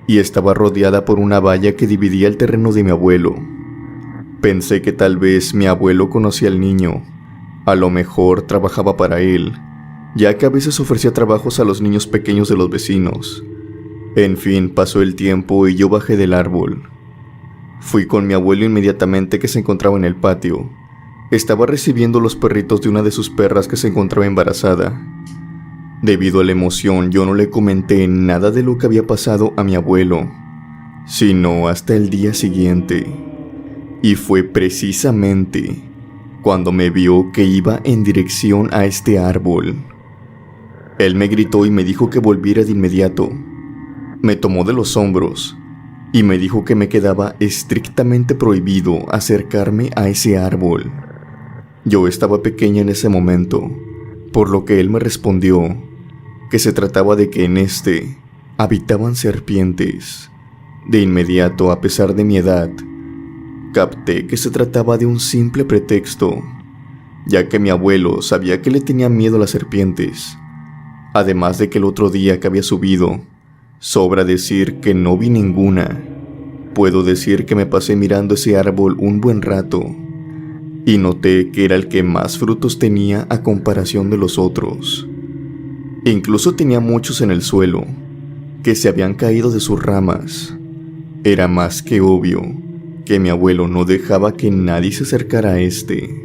y estaba rodeada por una valla que dividía el terreno de mi abuelo. Pensé que tal vez mi abuelo conocía al niño. A lo mejor trabajaba para él, ya que a veces ofrecía trabajos a los niños pequeños de los vecinos. En fin, pasó el tiempo y yo bajé del árbol. Fui con mi abuelo inmediatamente, que se encontraba en el patio. Estaba recibiendo los perritos de una de sus perras que se encontraba embarazada. Debido a la emoción, yo no le comenté nada de lo que había pasado a mi abuelo, sino hasta el día siguiente. Y fue precisamente cuando me vio que iba en dirección a este árbol. Él me gritó y me dijo que volviera de inmediato. Me tomó de los hombros y me dijo que me quedaba estrictamente prohibido acercarme a ese árbol. Yo estaba pequeña en ese momento, por lo que él me respondió que se trataba de que en este habitaban serpientes. De inmediato, a pesar de mi edad, capté que se trataba de un simple pretexto, ya que mi abuelo sabía que le tenía miedo a las serpientes. Además de que el otro día que había subido, sobra decir que no vi ninguna. Puedo decir que me pasé mirando ese árbol un buen rato y noté que era el que más frutos tenía a comparación de los otros. Incluso tenía muchos en el suelo, que se habían caído de sus ramas. Era más que obvio que mi abuelo no dejaba que nadie se acercara a este.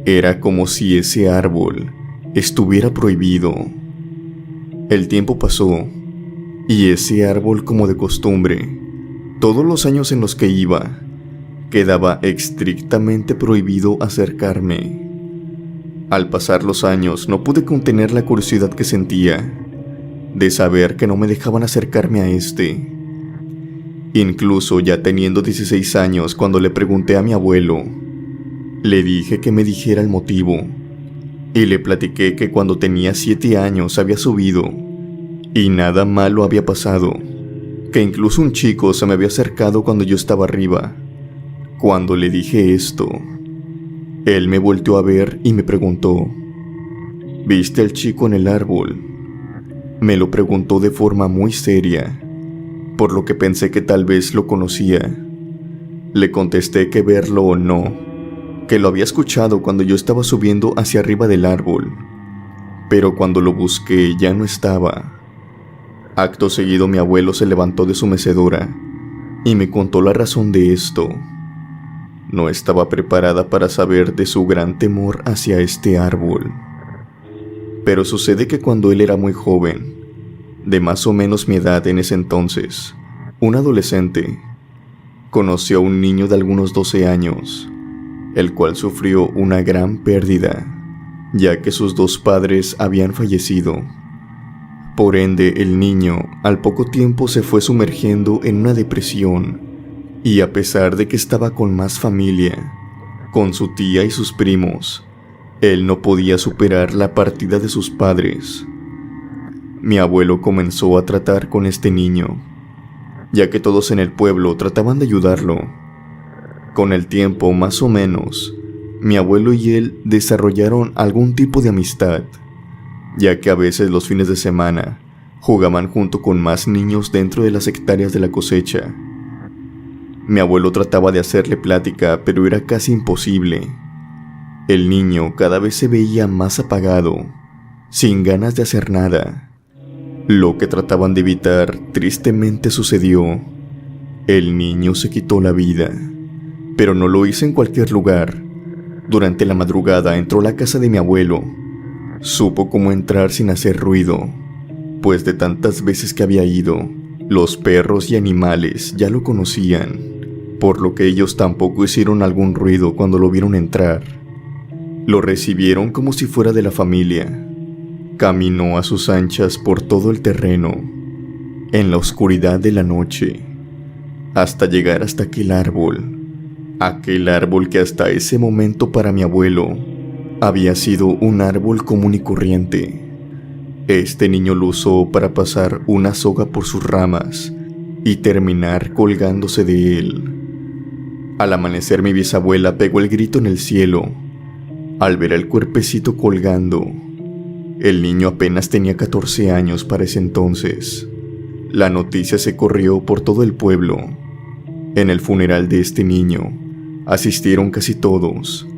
Era como si ese árbol estuviera prohibido. El tiempo pasó, y ese árbol, como de costumbre, todos los años en los que iba, quedaba estrictamente prohibido acercarme. Al pasar los años, no pude contener la curiosidad que sentía de saber que no me dejaban acercarme a este. Incluso ya teniendo 16 años, cuando le pregunté a mi abuelo, le dije que me dijera el motivo, y le platiqué que cuando tenía 7 años había subido y nada malo había pasado, que incluso un chico se me había acercado cuando yo estaba arriba. Cuando le dije esto, él me volteó a ver y me preguntó: ¿viste al chico en el árbol? Me lo preguntó de forma muy seria, por lo que pensé que tal vez lo conocía. Le contesté que verlo o no, que lo había escuchado cuando yo estaba subiendo hacia arriba del árbol, pero cuando lo busqué ya no estaba. Acto seguido mi abuelo se levantó de su mecedora y me contó la razón de esto. No estaba preparada para saber de su gran temor hacia este árbol. Pero sucede que cuando él era muy joven, de más o menos mi edad en ese entonces, un adolescente, conoció a un niño de algunos 12 años, el cual sufrió una gran pérdida, ya que sus dos padres habían fallecido. Por ende, el niño al poco tiempo se fue sumergiendo en una depresión, y a pesar de que estaba con más familia, con su tía y sus primos, él no podía superar la partida de sus padres. Mi abuelo comenzó a tratar con este niño, ya que todos en el pueblo trataban de ayudarlo. Con el tiempo, más o menos, mi abuelo y él desarrollaron algún tipo de amistad, ya que a veces los fines de semana jugaban junto con más niños dentro de las hectáreas de la cosecha. Mi abuelo trataba de hacerle plática, pero era casi imposible. El niño cada vez se veía más apagado, sin ganas de hacer nada. Lo que trataban de evitar tristemente sucedió. El niño se quitó la vida, pero no lo hizo en cualquier lugar. Durante la madrugada entró a la casa de mi abuelo. Supo cómo entrar sin hacer ruido, pues de tantas veces que había ido, los perros y animales ya lo conocían, por lo que ellos tampoco hicieron algún ruido cuando lo vieron entrar. Lo recibieron como si fuera de la familia. Caminó a sus anchas por todo el terreno, en la oscuridad de la noche, hasta llegar hasta aquel árbol que hasta ese momento para mi abuelo había sido un árbol común y corriente. Este niño lo usó para pasar una soga por sus ramas y terminar colgándose de él. Al amanecer mi bisabuela pegó el grito en el cielo al ver el cuerpecito colgando. El niño apenas tenía 14 años para ese entonces. La noticia se corrió por todo el pueblo. En el funeral de este niño asistieron casi todos.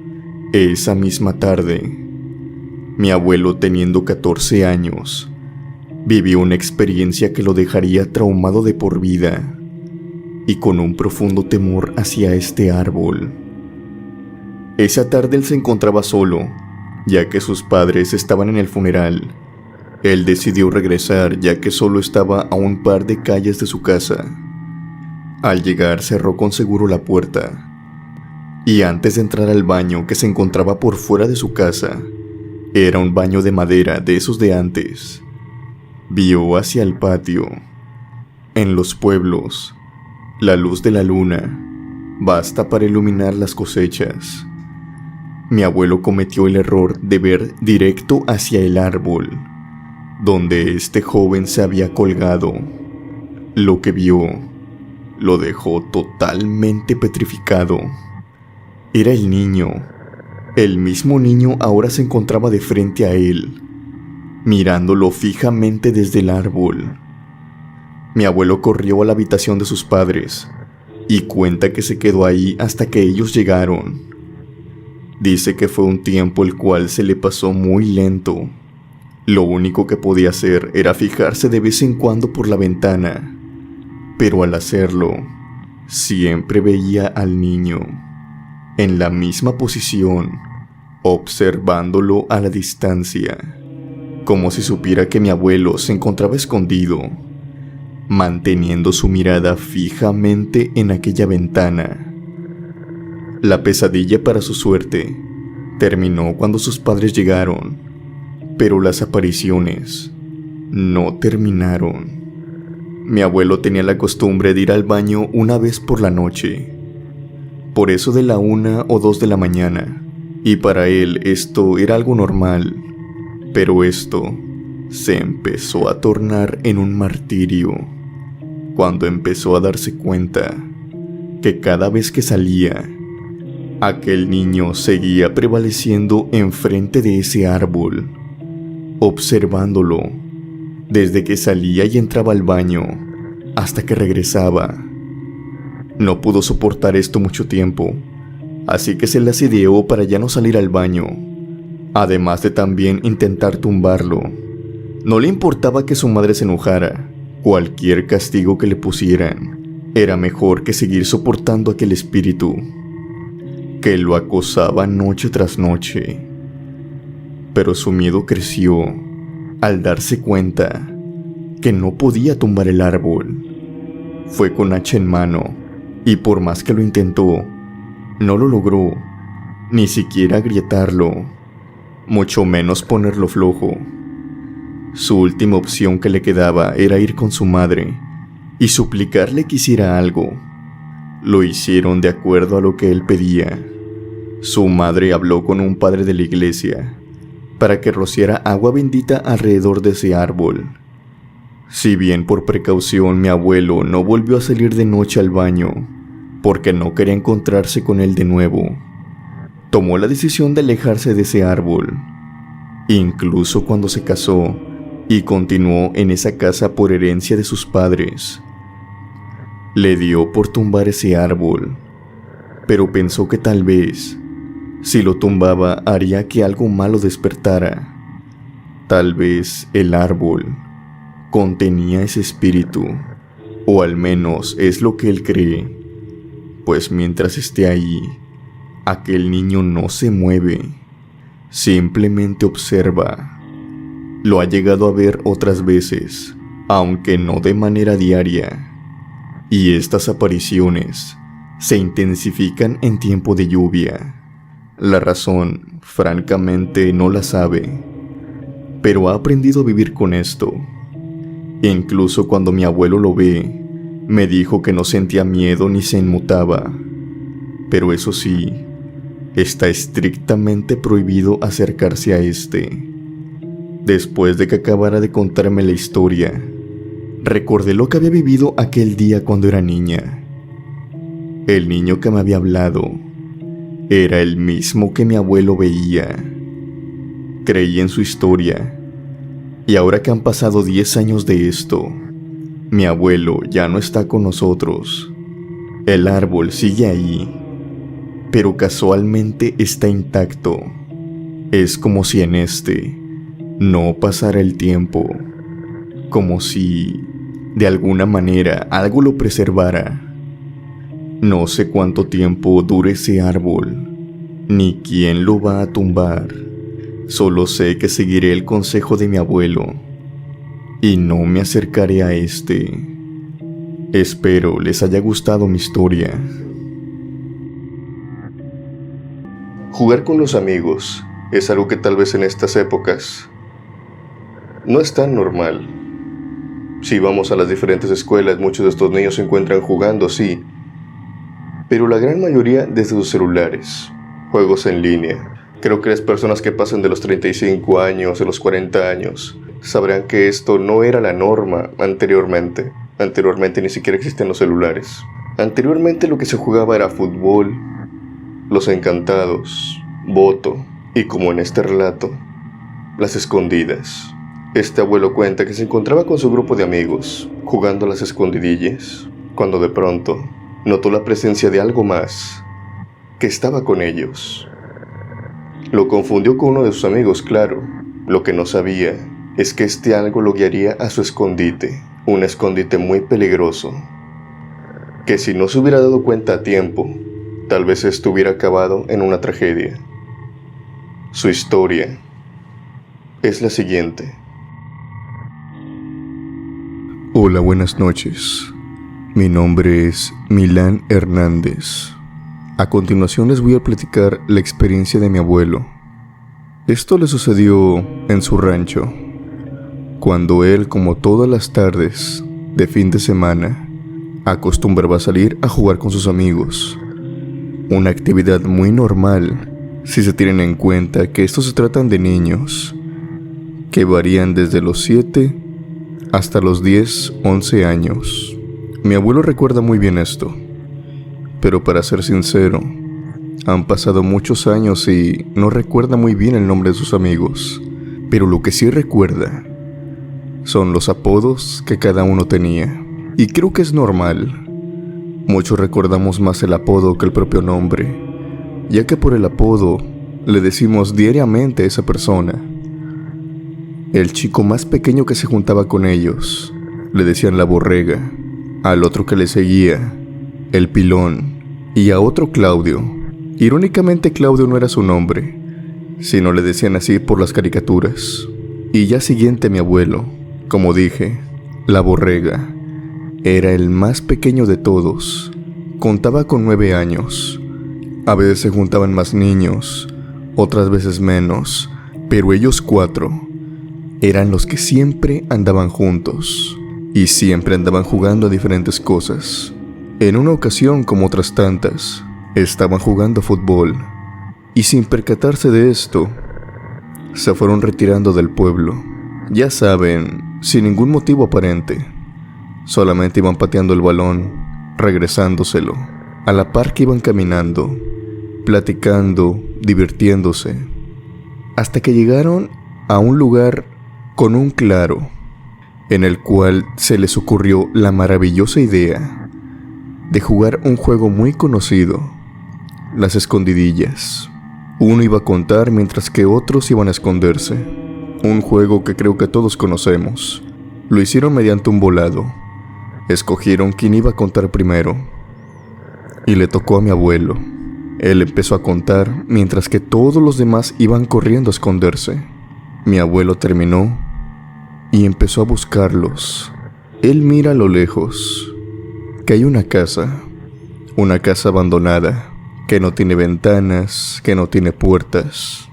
Esa misma tarde, mi abuelo, teniendo 14 años, vivió una experiencia que lo dejaría traumado de por vida y con un profundo temor hacia este árbol. Esa tarde él se encontraba solo, ya que sus padres estaban en el funeral. Él decidió regresar, ya que solo estaba a un par de calles de su casa. Al llegar cerró con seguro la puerta, y antes de entrar al baño que se encontraba por fuera de su casa, era un baño de madera de esos de antes, vio hacia el patio. En los pueblos, la luz de la luna basta para iluminar las cosechas. Mi abuelo cometió el error de ver directo hacia el árbol, donde este joven se había colgado. Lo que vio lo dejó totalmente petrificado. Era el niño. El mismo niño ahora se encontraba de frente a él, mirándolo fijamente desde el árbol. Mi abuelo corrió a la habitación de sus padres y cuenta que se quedó ahí hasta que ellos llegaron. Dice que fue un tiempo el cual se le pasó muy lento. Lo único que podía hacer era fijarse de vez en cuando por la ventana, pero al hacerlo, siempre veía al niño en la misma posición, observándolo a la distancia, como si supiera que mi abuelo se encontraba escondido, manteniendo su mirada fijamente en aquella ventana. La pesadilla, para su suerte, terminó cuando sus padres llegaron, pero las apariciones no terminaron. Mi abuelo tenía la costumbre de ir al baño una vez por la noche, por eso de la 1 o 2 de la mañana, y para él esto era algo normal, pero esto se empezó a tornar en un martirio cuando empezó a darse cuenta que cada vez que salía, aquel niño seguía prevaleciendo enfrente de ese árbol, observándolo, desde que salía y entraba al baño hasta que regresaba. No pudo soportar esto mucho tiempo, así que se las ideó para ya no salir al baño, además de también intentar tumbarlo. No le importaba que su madre se enojara, cualquier castigo que le pusieran era mejor que seguir soportando aquel espíritu que lo acosaba noche tras noche. Pero su miedo creció al darse cuenta que no podía tumbar el árbol. Fue con hacha en mano y por más que lo intentó, no lo logró, ni siquiera agrietarlo, mucho menos ponerlo flojo. Su última opción que le quedaba era ir con su madre y suplicarle que hiciera algo. Lo hicieron de acuerdo a lo que él pedía. Su madre habló con un padre de la iglesia para que rociara agua bendita alrededor de ese árbol. Si bien por precaución mi abuelo no volvió a salir de noche al baño porque no quería encontrarse con él de nuevo, tomó la decisión de alejarse de ese árbol, incluso cuando se casó y continuó en esa casa por herencia de sus padres. Le dio por tumbar ese árbol, pero pensó que tal vez, si lo tumbaba, haría que algo malo despertara. Tal vez el árbol contenía ese espíritu, o al menos es lo que él cree, pues mientras esté ahí, aquel niño no se mueve, simplemente observa. Lo ha llegado a ver otras veces, aunque no de manera diaria, y estas apariciones se intensifican en tiempo de lluvia. La razón, francamente, no la sabe, pero ha aprendido a vivir con esto. Incluso cuando mi abuelo lo ve, me dijo que no sentía miedo ni se inmutaba. Pero eso sí, está estrictamente prohibido acercarse a este. Después de que acabara de contarme la historia, recordé lo que había vivido aquel día cuando era niña. El niño que me había hablado era el mismo que mi abuelo veía. Creí en su historia, y ahora que han pasado 10 años de esto, mi abuelo ya no está con nosotros. El árbol sigue ahí, pero casualmente está intacto. Es como si en este no pasara el tiempo, como si de alguna manera algo lo preservara. No sé cuánto tiempo dure ese árbol, ni quién lo va a tumbar. Solo sé que seguiré el consejo de mi abuelo y no me acercaré a este. Espero les haya gustado mi historia. Jugar con los amigos es algo que tal vez en estas épocas no es tan normal. Si vamos a las diferentes escuelas, muchos de estos niños se encuentran jugando, sí, pero la gran mayoría desde sus celulares, juegos en línea. Creo que las personas que pasan de los 35 años, de los 40 años, sabrán que esto no era la norma anteriormente. Anteriormente ni siquiera existían los celulares. Anteriormente lo que se jugaba era fútbol, los encantados, boto y, como en este relato, las escondidas. Este abuelo cuenta que se encontraba con su grupo de amigos jugando a las escondidillas, cuando de pronto notó la presencia de algo más que estaba con ellos. Lo confundió con uno de sus amigos, claro. Lo que no sabía es que este algo lo guiaría a su escondite, un escondite muy peligroso, que si no se hubiera dado cuenta a tiempo, tal vez esto hubiera acabado en una tragedia. Su historia es la siguiente. Hola, buenas noches. Mi nombre es Milán Hernández. A continuación les voy a platicar la experiencia de mi abuelo. Esto le sucedió en su rancho, cuando él, como todas las tardes de fin de semana, acostumbraba a salir a jugar con sus amigos. Una actividad muy normal si se tienen en cuenta que estos se tratan de niños que varían desde los 7 hasta los 10, 11 años. Mi abuelo recuerda muy bien esto, pero para ser sincero, han pasado muchos años y no recuerda muy bien el nombre de sus amigos. Pero lo que sí recuerda son los apodos que cada uno tenía. Y creo que es normal. Muchos recordamos más el apodo que el propio nombre, ya que por el apodo le decimos diariamente a esa persona. El chico más pequeño que se juntaba con ellos le decían la borrega, al otro que le seguía, el pilón, y a otro Claudio. Irónicamente, Claudio no era su nombre, sino le decían así por las caricaturas. Y ya siguiente, mi abuelo, como dije, la borrega. Era el más pequeño de todos. Contaba con 9 años. A veces se juntaban más niños, otras veces menos, pero ellos 4 eran los que siempre andaban juntos y siempre andaban jugando a diferentes cosas. En una ocasión, como otras tantas, estaban jugando fútbol y sin percatarse de esto, se fueron retirando del pueblo. Ya saben, sin ningún motivo aparente. Solamente iban pateando el balón, regresándoselo, a la par que iban caminando, platicando, divirtiéndose, hasta que llegaron a un lugar con un claro, en el cual se les ocurrió la maravillosa idea de jugar un juego muy conocido, las escondidillas. Uno iba a contar mientras que otros iban a esconderse. Un juego que creo que todos conocemos. Lo hicieron mediante un volado. Escogieron quién iba a contar primero. Y le tocó a mi abuelo. Él empezó a contar mientras que todos los demás iban corriendo a esconderse. Mi abuelo terminó y empezó a buscarlos. Él mira a lo lejos que hay una casa abandonada, que no tiene ventanas, que no tiene puertas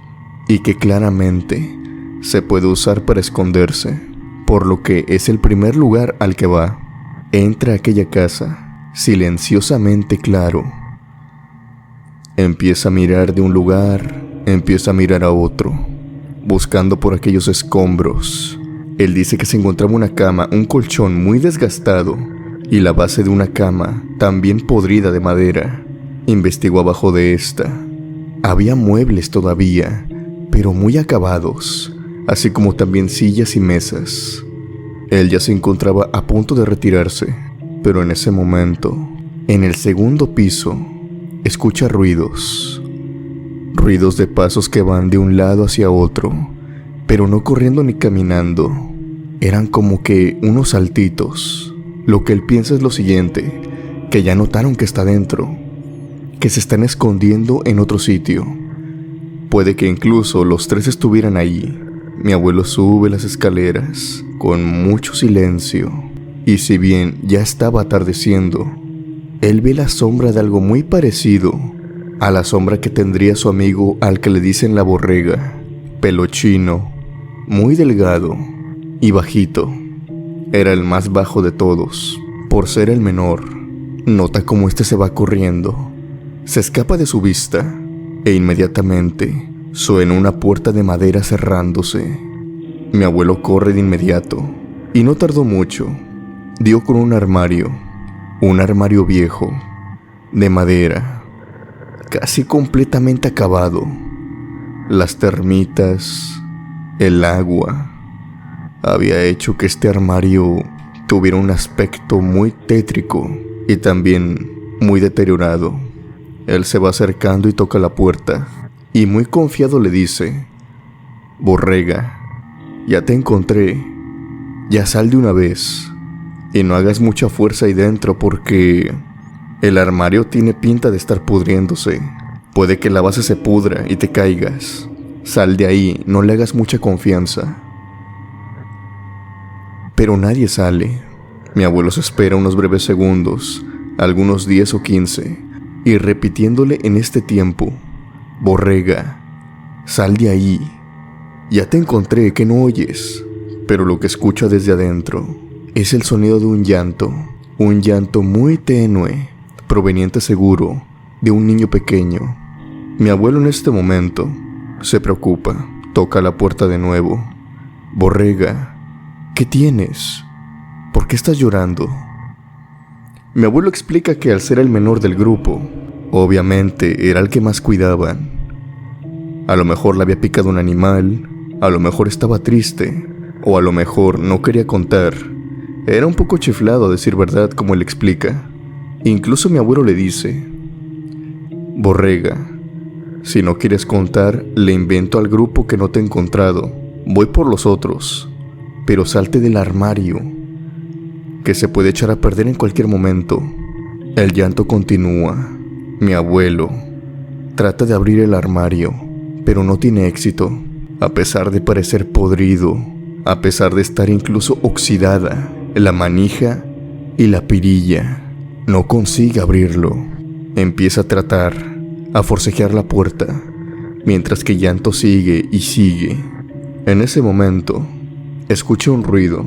y que claramente se puede usar para esconderse, por lo que es el primer lugar al que va. Entra a aquella casa, silenciosamente claro. Empieza a mirar de un lugar, empieza a mirar a otro, buscando por aquellos escombros. Él dice que se encontraba una cama, un colchón muy desgastado y la base de una cama también podrida de madera. Investigó abajo de esta. Había muebles todavía, pero muy acabados, así como también sillas y mesas. Él ya se encontraba a punto de retirarse, pero en ese momento, en el segundo piso, escucha ruidos. Ruidos de pasos que van de un lado hacia otro, pero no corriendo ni caminando. Eran como que unos saltitos. Lo que él piensa es lo siguiente, que ya notaron que está dentro, que se están escondiendo en otro sitio. Puede que incluso los 3 estuvieran ahí. Mi abuelo sube las escaleras con mucho silencio, y si bien ya estaba atardeciendo, él ve la sombra de algo muy parecido a la sombra que tendría su amigo al que le dicen la borrega. Pelo chino, muy delgado y bajito. Era el más bajo de todos, por ser el menor. Nota cómo este se va corriendo. Se escapa de su vista e inmediatamente suena una puerta de madera cerrándose. Mi abuelo corre de inmediato y no tardó mucho. Dio con un armario viejo, de madera, casi completamente acabado. Las termitas, el agua, había hecho que este armario tuviera un aspecto muy tétrico y también muy deteriorado. Él se va acercando y toca la puerta, y muy confiado le dice: «Borrega, ya te encontré, ya sal de una vez, y no hagas mucha fuerza ahí dentro porque el armario tiene pinta de estar pudriéndose. Puede que la base se pudra y te caigas. Sal de ahí, no le hagas mucha confianza». Pero nadie sale. Mi abuelo se espera unos breves segundos, algunos 10 o 15, y repitiéndole en este tiempo: «Borrega, sal de ahí, ya te encontré, que no oyes». Pero lo que escucha desde adentro es el sonido de un llanto muy tenue, proveniente seguro de un niño pequeño. Mi abuelo en este momento se preocupa, toca la puerta de nuevo. «Borrega, ¿qué tienes? ¿Por qué estás llorando?». Mi abuelo explica que al ser el menor del grupo, obviamente era el que más cuidaban. A lo mejor le había picado un animal, a lo mejor estaba triste, O a lo mejor no quería contar. Era un poco chiflado, a decir verdad, como él explica. Incluso mi abuelo le dice: Borrega, si no quieres contar, le invento al grupo que no te he encontrado. Voy por los otros, pero salte del armario, que se puede echar a perder en cualquier momento. El llanto continúa. Mi abuelo trata de abrir el armario, pero no tiene éxito. A pesar de parecer podrido, a pesar de estar incluso oxidada, la manija y la pirilla, no consigue abrirlo. Empieza a tratar, a forcejear la puerta, mientras que el llanto sigue y sigue. En ese momento, escucha un ruido.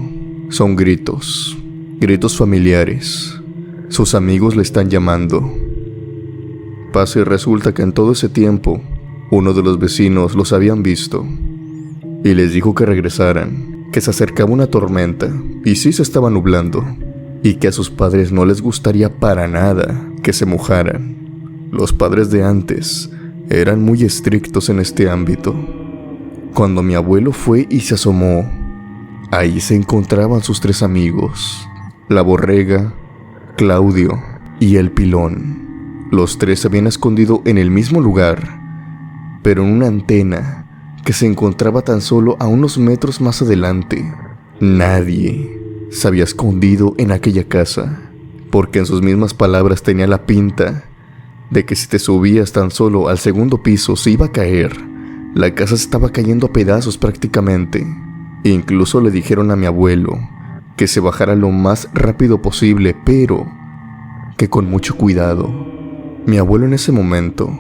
Son gritos, gritos familiares. Sus amigos le están llamando. Pasa y resulta que en todo ese tiempo, uno de los vecinos los habían visto y les dijo que regresaran, que se acercaba una tormenta y sí se estaba nublando, y que a sus padres no les gustaría para nada que se mojaran. Los padres de antes eran muy estrictos en este ámbito. Cuando mi abuelo fue y se asomó, ahí se encontraban sus 3 amigos, la Borrega, Claudio y el Pilón. Los 3 se habían escondido en el mismo lugar, pero en una antena que se encontraba tan solo a unos metros más adelante. Nadie se había escondido en aquella casa, porque en sus mismas palabras tenía la pinta de que si te subías tan solo al 2º piso se iba a caer. La casa se estaba cayendo a pedazos prácticamente. Incluso le dijeron a mi abuelo que se bajara lo más rápido posible, pero que con mucho cuidado. Mi abuelo en ese momento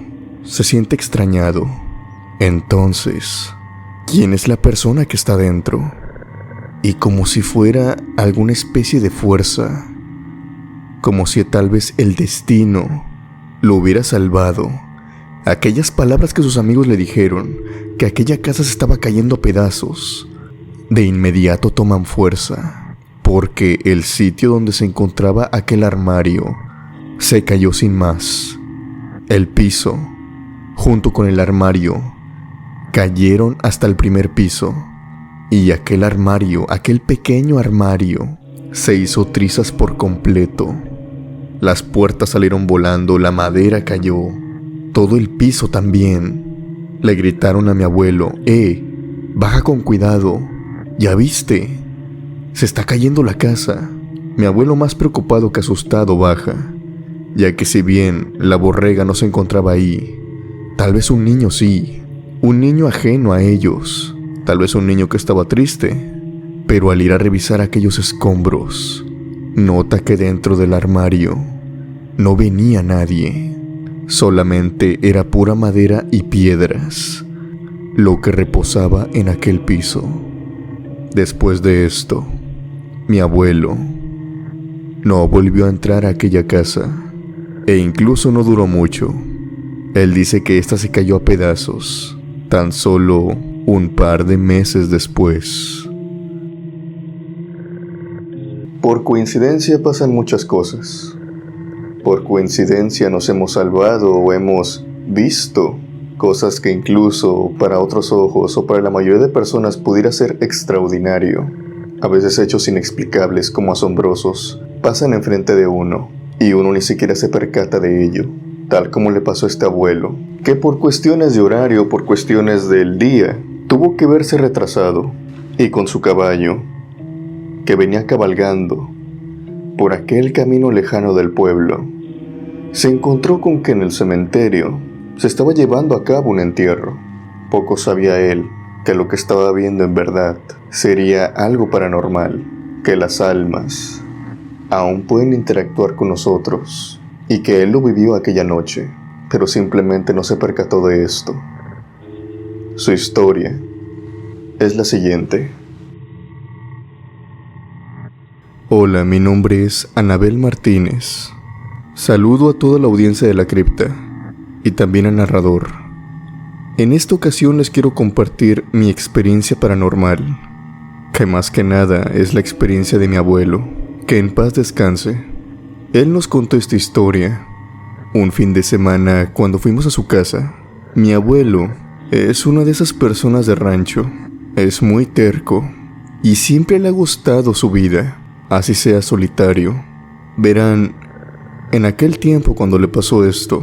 se siente extrañado. Entonces, ¿quién es la persona que está dentro? Y como si fuera alguna especie de fuerza, como si tal vez el destino lo hubiera salvado. Aquellas palabras que sus amigos le dijeron, que aquella casa se estaba cayendo a pedazos, de inmediato toman fuerza, porque el sitio donde se encontraba aquel armario se cayó sin más. El piso, junto con el armario, cayeron hasta el primer piso, y aquel armario, aquel pequeño armario, se hizo trizas por completo. Las puertas salieron volando, la madera cayó, todo el piso también. Le gritaron a mi abuelo: baja con cuidado, ¿ya viste? Se está cayendo la casa. Mi abuelo, más preocupado que asustado, baja, ya que si bien la Borrega no se encontraba ahí, tal vez un niño sí, un niño ajeno a ellos, tal vez un niño que estaba triste. Pero al ir a revisar aquellos escombros, nota que dentro del armario no venía nadie. Solamente era pura madera y piedras lo que reposaba en aquel piso. Después de esto, mi abuelo no volvió a entrar a aquella casa, e incluso no duró mucho. Él dice que esta se cayó a pedazos tan solo un par de meses después. Por coincidencia pasan muchas cosas. Por coincidencia nos hemos salvado o hemos visto cosas que incluso para otros ojos o para la mayoría de personas pudiera ser extraordinario. A veces hechos inexplicables como asombrosos pasan enfrente de uno y uno ni siquiera se percata de ello, tal como le pasó a este abuelo, que por cuestiones de horario, por cuestiones del día, tuvo que verse retrasado, y con su caballo, que venía cabalgando por aquel camino lejano del pueblo, se encontró con que en el cementerio se estaba llevando a cabo un entierro. Poco sabía él que lo que estaba viendo en verdad sería algo paranormal, que las almas aún pueden interactuar con nosotros, y que él lo vivió aquella noche, pero simplemente no se percató de esto. Su historia es la siguiente. Hola, mi nombre es Anabel Martínez. Saludo a toda la audiencia de la cripta y también al narrador. En esta ocasión les quiero compartir mi experiencia paranormal, que más que nada es la experiencia de mi abuelo, que en paz descanse. Él nos contó esta historia un fin de semana cuando fuimos a su casa. Mi abuelo es una de esas personas de rancho. Es muy terco y siempre le ha gustado su vida, así sea solitario. Verán, en aquel tiempo cuando le pasó esto,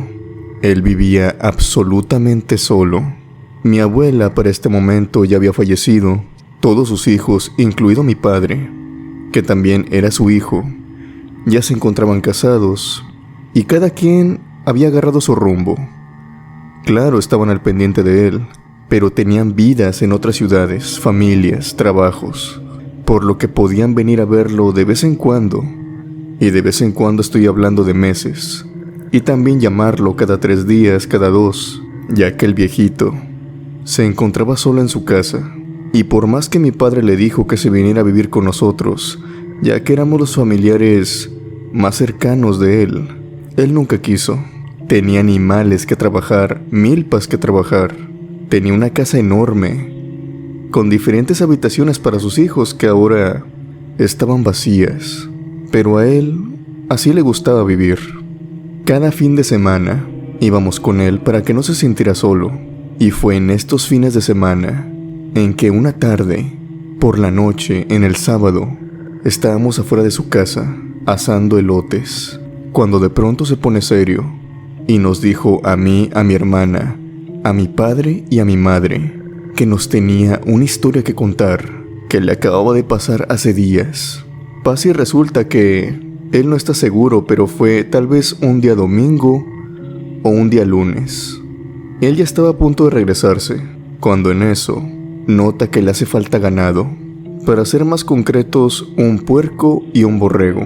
él vivía absolutamente solo. Mi abuela para este momento ya había fallecido, todos sus hijos, incluido mi padre, que también era su hijo, ya se encontraban casados y cada quien había agarrado su rumbo. Claro, estaban al pendiente de él, pero tenían vidas en otras ciudades, familias, trabajos, por lo que podían venir a verlo de vez en cuando, y de vez en cuando estoy hablando de meses, y también llamarlo cada 3 días, cada 2, ya que el viejito se encontraba solo en su casa, y por más que mi padre le dijo que se viniera a vivir con nosotros, ya que éramos los familiares más cercanos de él, él nunca quiso. Tenía animales que trabajar, milpas que trabajar, tenía una casa enorme, con diferentes habitaciones para sus hijos que ahora estaban vacías, pero a él así le gustaba vivir. Cada fin de semana íbamos con él para que no se sintiera solo, y fue en estos fines de semana en que una tarde, por la noche, en el sábado, estábamos afuera de su casa asando elotes, cuando de pronto se pone serio y nos dijo a mí, a mi hermana, a mi padre y a mi madre que nos tenía una historia que contar que le acababa de pasar hace días. Pasa y resulta que él no está seguro, pero fue tal vez un día domingo o un día lunes. Él ya estaba a punto de regresarse, cuando en eso nota que le hace falta ganado. Para ser más concretos, un puerco y un borrego.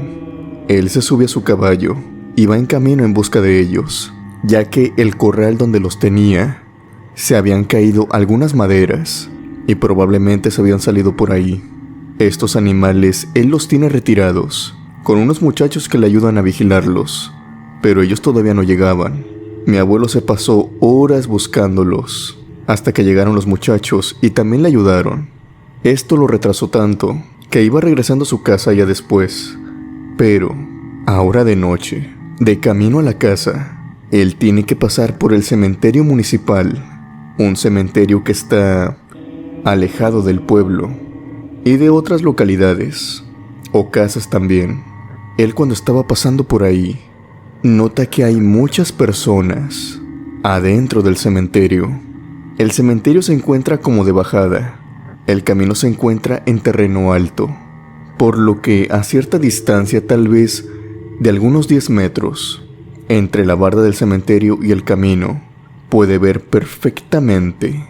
Él se sube a su caballo y va en camino en busca de ellos, ya que el corral donde los tenía se habían caído algunas maderas y probablemente se habían salido por ahí. Estos animales él los tiene retirados, con unos muchachos que le ayudan a vigilarlos, pero ellos todavía no llegaban. Mi abuelo se pasó horas buscándolos, hasta que llegaron los muchachos y también le ayudaron. Esto lo retrasó tanto que iba regresando a su casa ya después. Pero, ahora de noche, de camino a la casa, él tiene que pasar por el cementerio municipal, un cementerio que está alejado del pueblo y de otras localidades, o casas también. Él cuando estaba pasando por ahí, nota que hay muchas personas adentro del cementerio. El cementerio se encuentra como de bajada. El camino se encuentra en terreno alto, por lo que a cierta distancia, tal vez de algunos 10 metros, entre la barda del cementerio y el camino, puede ver perfectamente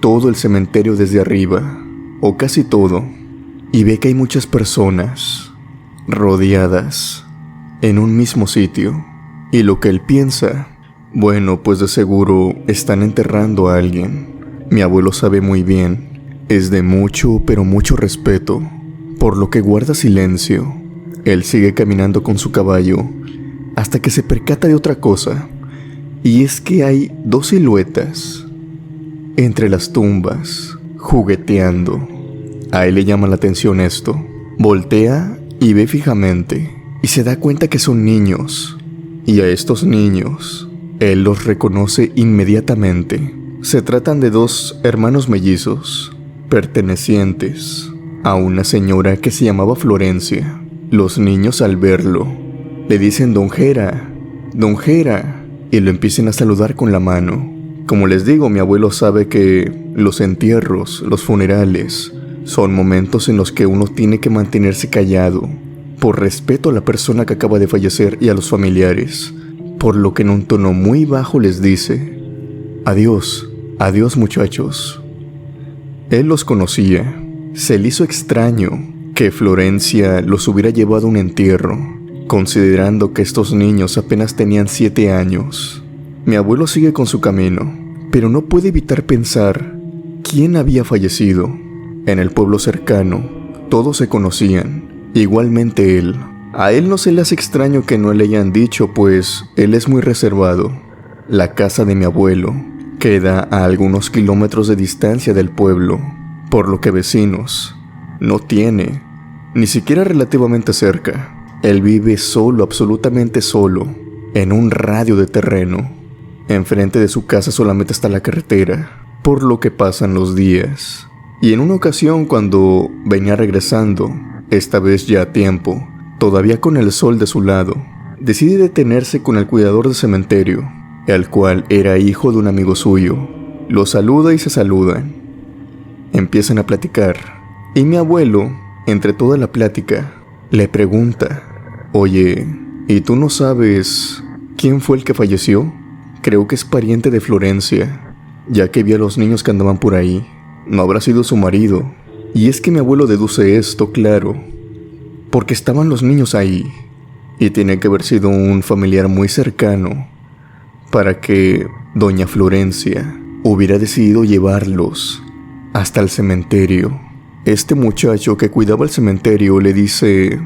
todo el cementerio desde arriba, o casi todo, y ve que hay muchas personas rodeadas en un mismo sitio. Y lo que él piensa, bueno, pues de seguro están enterrando a alguien. Mi abuelo sabe muy bien, es de mucho, pero mucho respeto, por lo que guarda silencio. Él sigue caminando con su caballo hasta que se percata de otra cosa, y es que hay 2 siluetas entre las tumbas, jugueteando. A él le llama la atención esto. Voltea y ve fijamente, y se da cuenta que son niños. Y a estos niños, él los reconoce inmediatamente. Se tratan de 2 hermanos mellizos, pertenecientes a una señora que se llamaba Florencia. Los niños al verlo, le dicen Don Jera, y lo empiezan a saludar con la mano. Como les digo, mi abuelo sabe que los entierros, los funerales, son momentos en los que uno tiene que mantenerse callado, por respeto a la persona que acaba de fallecer y a los familiares, por lo que en un tono muy bajo les dice: adiós, adiós muchachos. Él los conocía. Se le hizo extraño que Florencia los hubiera llevado a un entierro, considerando que estos niños apenas tenían 7 años. Mi abuelo sigue con su camino, pero no puede evitar pensar quién había fallecido. En el pueblo cercano, todos se conocían. Igualmente él. A él no se le hace extraño que no le hayan dicho, pues él es muy reservado. La casa de mi abuelo queda a algunos kilómetros de distancia del pueblo, por lo que vecinos no tiene, ni siquiera relativamente cerca. Él vive solo, absolutamente solo, en un radio de terreno. Enfrente de su casa solamente está la carretera, por lo que pasan los días Y en una ocasión, cuando venía regresando, esta vez ya a tiempo, todavía con el sol de su lado, decide detenerse con el cuidador del cementerio, el cual era hijo de un amigo suyo. Lo saluda y se saludan. Empiezan a platicar, y mi abuelo, entre toda la plática, le pregunta: «Oye, ¿y tú no sabes quién fue el que falleció? Creo que es pariente de Florencia, ya que vi a los niños que andaban por ahí. No habrá sido su marido». Y es que mi abuelo deduce esto, claro, porque estaban los niños ahí, y tiene que haber sido un familiar muy cercano para que doña Florencia hubiera decidido llevarlos hasta el cementerio. Este muchacho que cuidaba el cementerio le dice: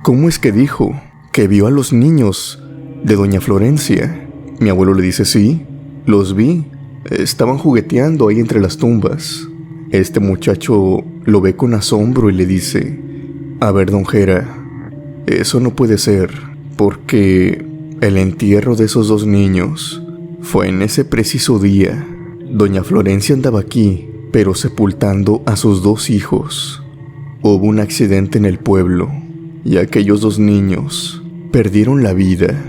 «¿Cómo es que dijo que vio a los niños de doña Florencia?» Mi abuelo le dice: «Sí, los vi, estaban jugueteando ahí entre las tumbas». Este muchacho lo ve con asombro y le dice: «A ver, don Jera, eso no puede ser, porque el entierro de esos dos niños fue en ese preciso día. Doña Florencia andaba aquí, pero sepultando a sus dos hijos. Hubo un accidente en el pueblo y aquellos dos niños perdieron la vida.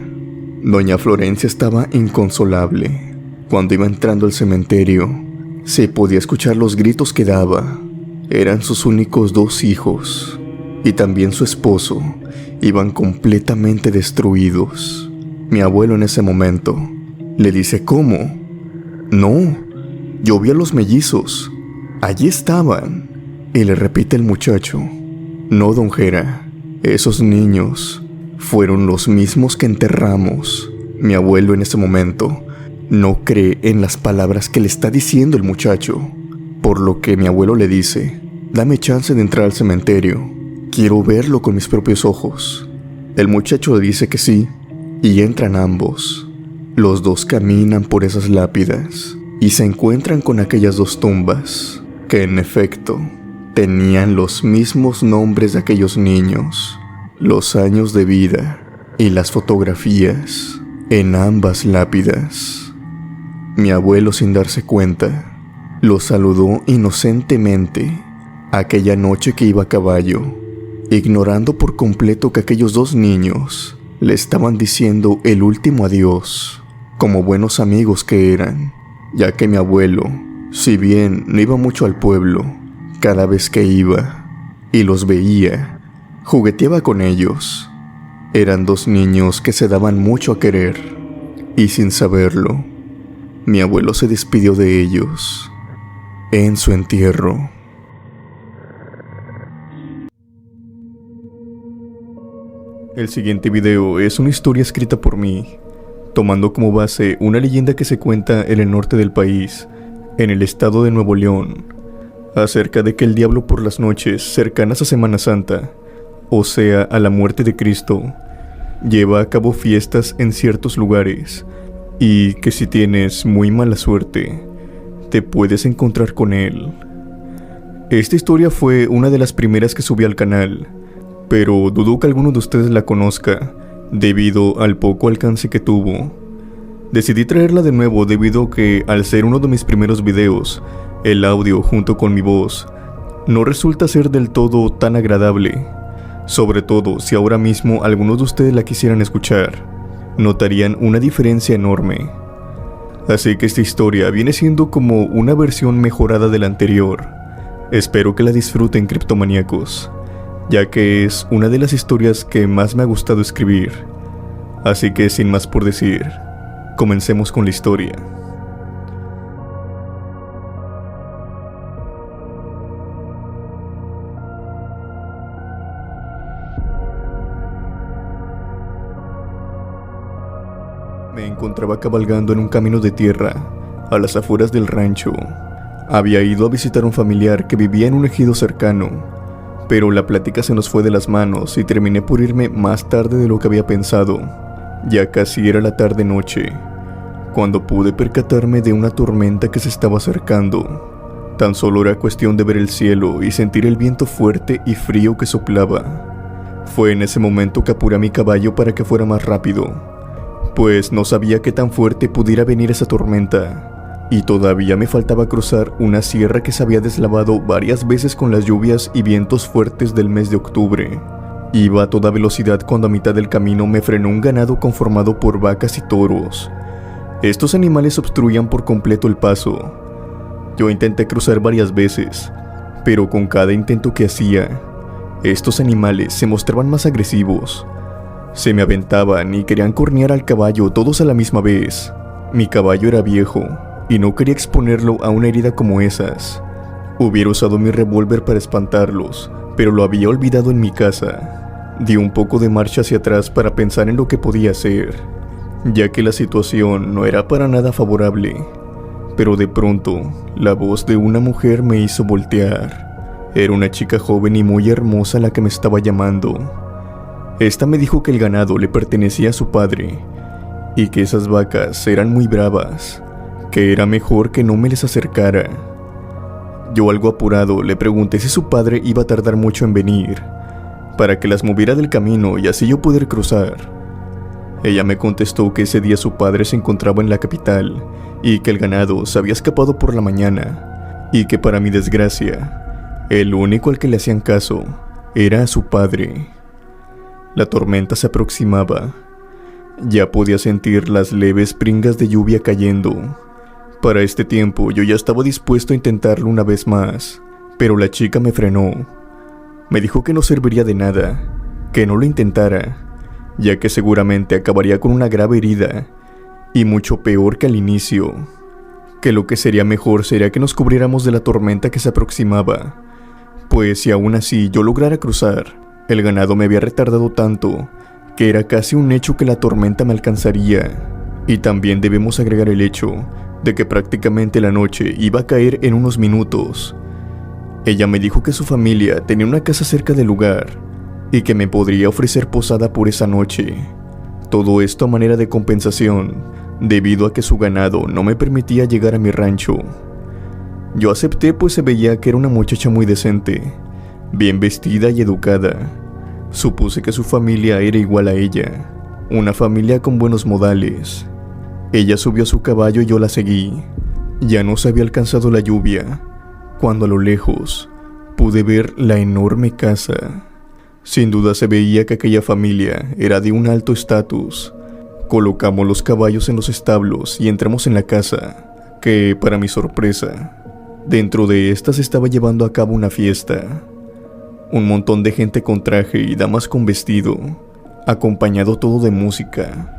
Doña Florencia estaba inconsolable. Cuando iba entrando al cementerio, se podía escuchar los gritos que daba. Eran sus únicos dos hijos, y también su esposo, iban completamente destruidos». Mi abuelo en ese momento le dice: «¿Cómo? No, yo vi a los mellizos, allí estaban». Y le repite el muchacho: «No, don Jera, esos niños fueron los mismos que enterramos». Mi abuelo en ese momento no cree en las palabras que le está diciendo el muchacho, por lo que mi abuelo le dice: «Dame chance de entrar al cementerio, quiero verlo con mis propios ojos». El muchacho le dice que sí, y entran ambos. Los dos caminan por esas lápidas y se encuentran con aquellas dos tumbas, que en efecto tenían los mismos nombres de aquellos niños, los años de vida y las fotografías en ambas lápidas. Mi abuelo, sin darse cuenta, lo saludó inocentemente aquella noche que iba a caballo, ignorando por completo que aquellos dos niños le estaban diciendo el último adiós, como buenos amigos que eran, ya que mi abuelo, si bien no iba mucho al pueblo, cada vez que iba y los veía, jugueteaba con ellos. Eran dos niños que se daban mucho a querer, y sin saberlo, mi abuelo se despidió de ellos en su entierro. El siguiente video es una historia escrita por mí, tomando como base una leyenda que se cuenta en el norte del país, en el estado de Nuevo León, acerca de que el diablo por las noches cercanas a Semana Santa, o sea, a la muerte de Cristo, lleva a cabo fiestas en ciertos lugares, y que si tienes muy mala suerte, te puedes encontrar con él. Esta historia fue una de las primeras que subí al canal, pero dudo que alguno de ustedes la conozca, debido al poco alcance que tuvo. Decidí traerla de nuevo debido a que, al ser uno de mis primeros videos, el audio junto con mi voz no resulta ser del todo tan agradable. Sobre todo si ahora mismo algunos de ustedes la quisieran escuchar, notarían una diferencia enorme. Así que esta historia viene siendo como una versión mejorada de la anterior. Espero que la disfruten, criptomaníacos, ya que es una de las historias que más me ha gustado escribir. Así que sin más por decir, comencemos con la historia. Me encontraba cabalgando en un camino de tierra, a las afueras del rancho. Había ido a visitar a un familiar que vivía en un ejido cercano, pero la plática se nos fue de las manos y terminé por irme más tarde de lo que había pensado. Ya casi era la tarde-noche, cuando pude percatarme de una tormenta que se estaba acercando. Tan solo era cuestión de ver el cielo y sentir el viento fuerte y frío que soplaba. Fue en ese momento que apuré a mi caballo para que fuera más rápido, pues no sabía qué tan fuerte pudiera venir esa tormenta. y todavía me faltaba cruzar una sierra que se había deslavado varias veces con las lluvias y vientos fuertes del mes de octubre. Iba a toda velocidad cuando a mitad del camino me frenó un ganado conformado por vacas y toros. Estos animales obstruían por completo el paso. Yo intenté cruzar varias veces, pero con cada intento que hacía, estos animales se mostraban más agresivos. Se me aventaban y querían cornear al caballo todos a la misma vez. Mi caballo era viejo y no quería exponerlo a una herida como esas. Hubiera usado mi revólver para espantarlos, pero lo había olvidado en mi casa. Di un poco de marcha hacia atrás para pensar en lo que podía hacer, ya que la situación no era para nada favorable. Pero de pronto, la voz de una mujer me hizo voltear. Era una chica joven y muy hermosa la que me estaba llamando. Esta me dijo que el ganado le pertenecía a su padre, y que esas vacas eran muy bravas, que era mejor que no me les acercara. Yo, algo apurado, le pregunté si su padre iba a tardar mucho en venir, para que las moviera del camino y así yo poder cruzar. Ella me contestó que ese día su padre se encontraba en la capital, y que el ganado se había escapado por la mañana, y que para mi desgracia, el único al que le hacían caso era a su padre. La tormenta se aproximaba. Ya podía sentir las leves pringas de lluvia cayendo. Para este tiempo yo ya estaba dispuesto a intentarlo una vez más, pero la chica me frenó. Me dijo que no serviría de nada, que no lo intentara, ya que seguramente acabaría con una grave herida, y mucho peor que al inicio, que lo que sería mejor sería que nos cubriéramos de la tormenta que se aproximaba, pues si aún así yo lograra cruzar, el ganado me había retardado tanto que era casi un hecho que la tormenta me alcanzaría. Y también debemos agregar el hecho de que prácticamente la noche iba a caer en unos minutos. Ella me dijo que su familia tenía una casa cerca del lugar y que me podría ofrecer posada por esa noche. Todo esto a manera de compensación, debido a que su ganado no me permitía llegar a mi rancho. Yo acepté, pues se veía que era una muchacha muy decente, bien vestida y educada. Supuse que su familia era igual a ella, una familia con buenos modales. Ella subió a su caballo y yo la seguí. Ya nos había alcanzado la lluvia, cuando a lo lejos pude ver la enorme casa. Sin duda se veía que aquella familia era de un alto estatus. Colocamos los caballos en los establos y entramos en la casa, que, para mi sorpresa, dentro de esta se estaba llevando a cabo una fiesta. Un montón de gente con traje y damas con vestido, acompañado todo de música.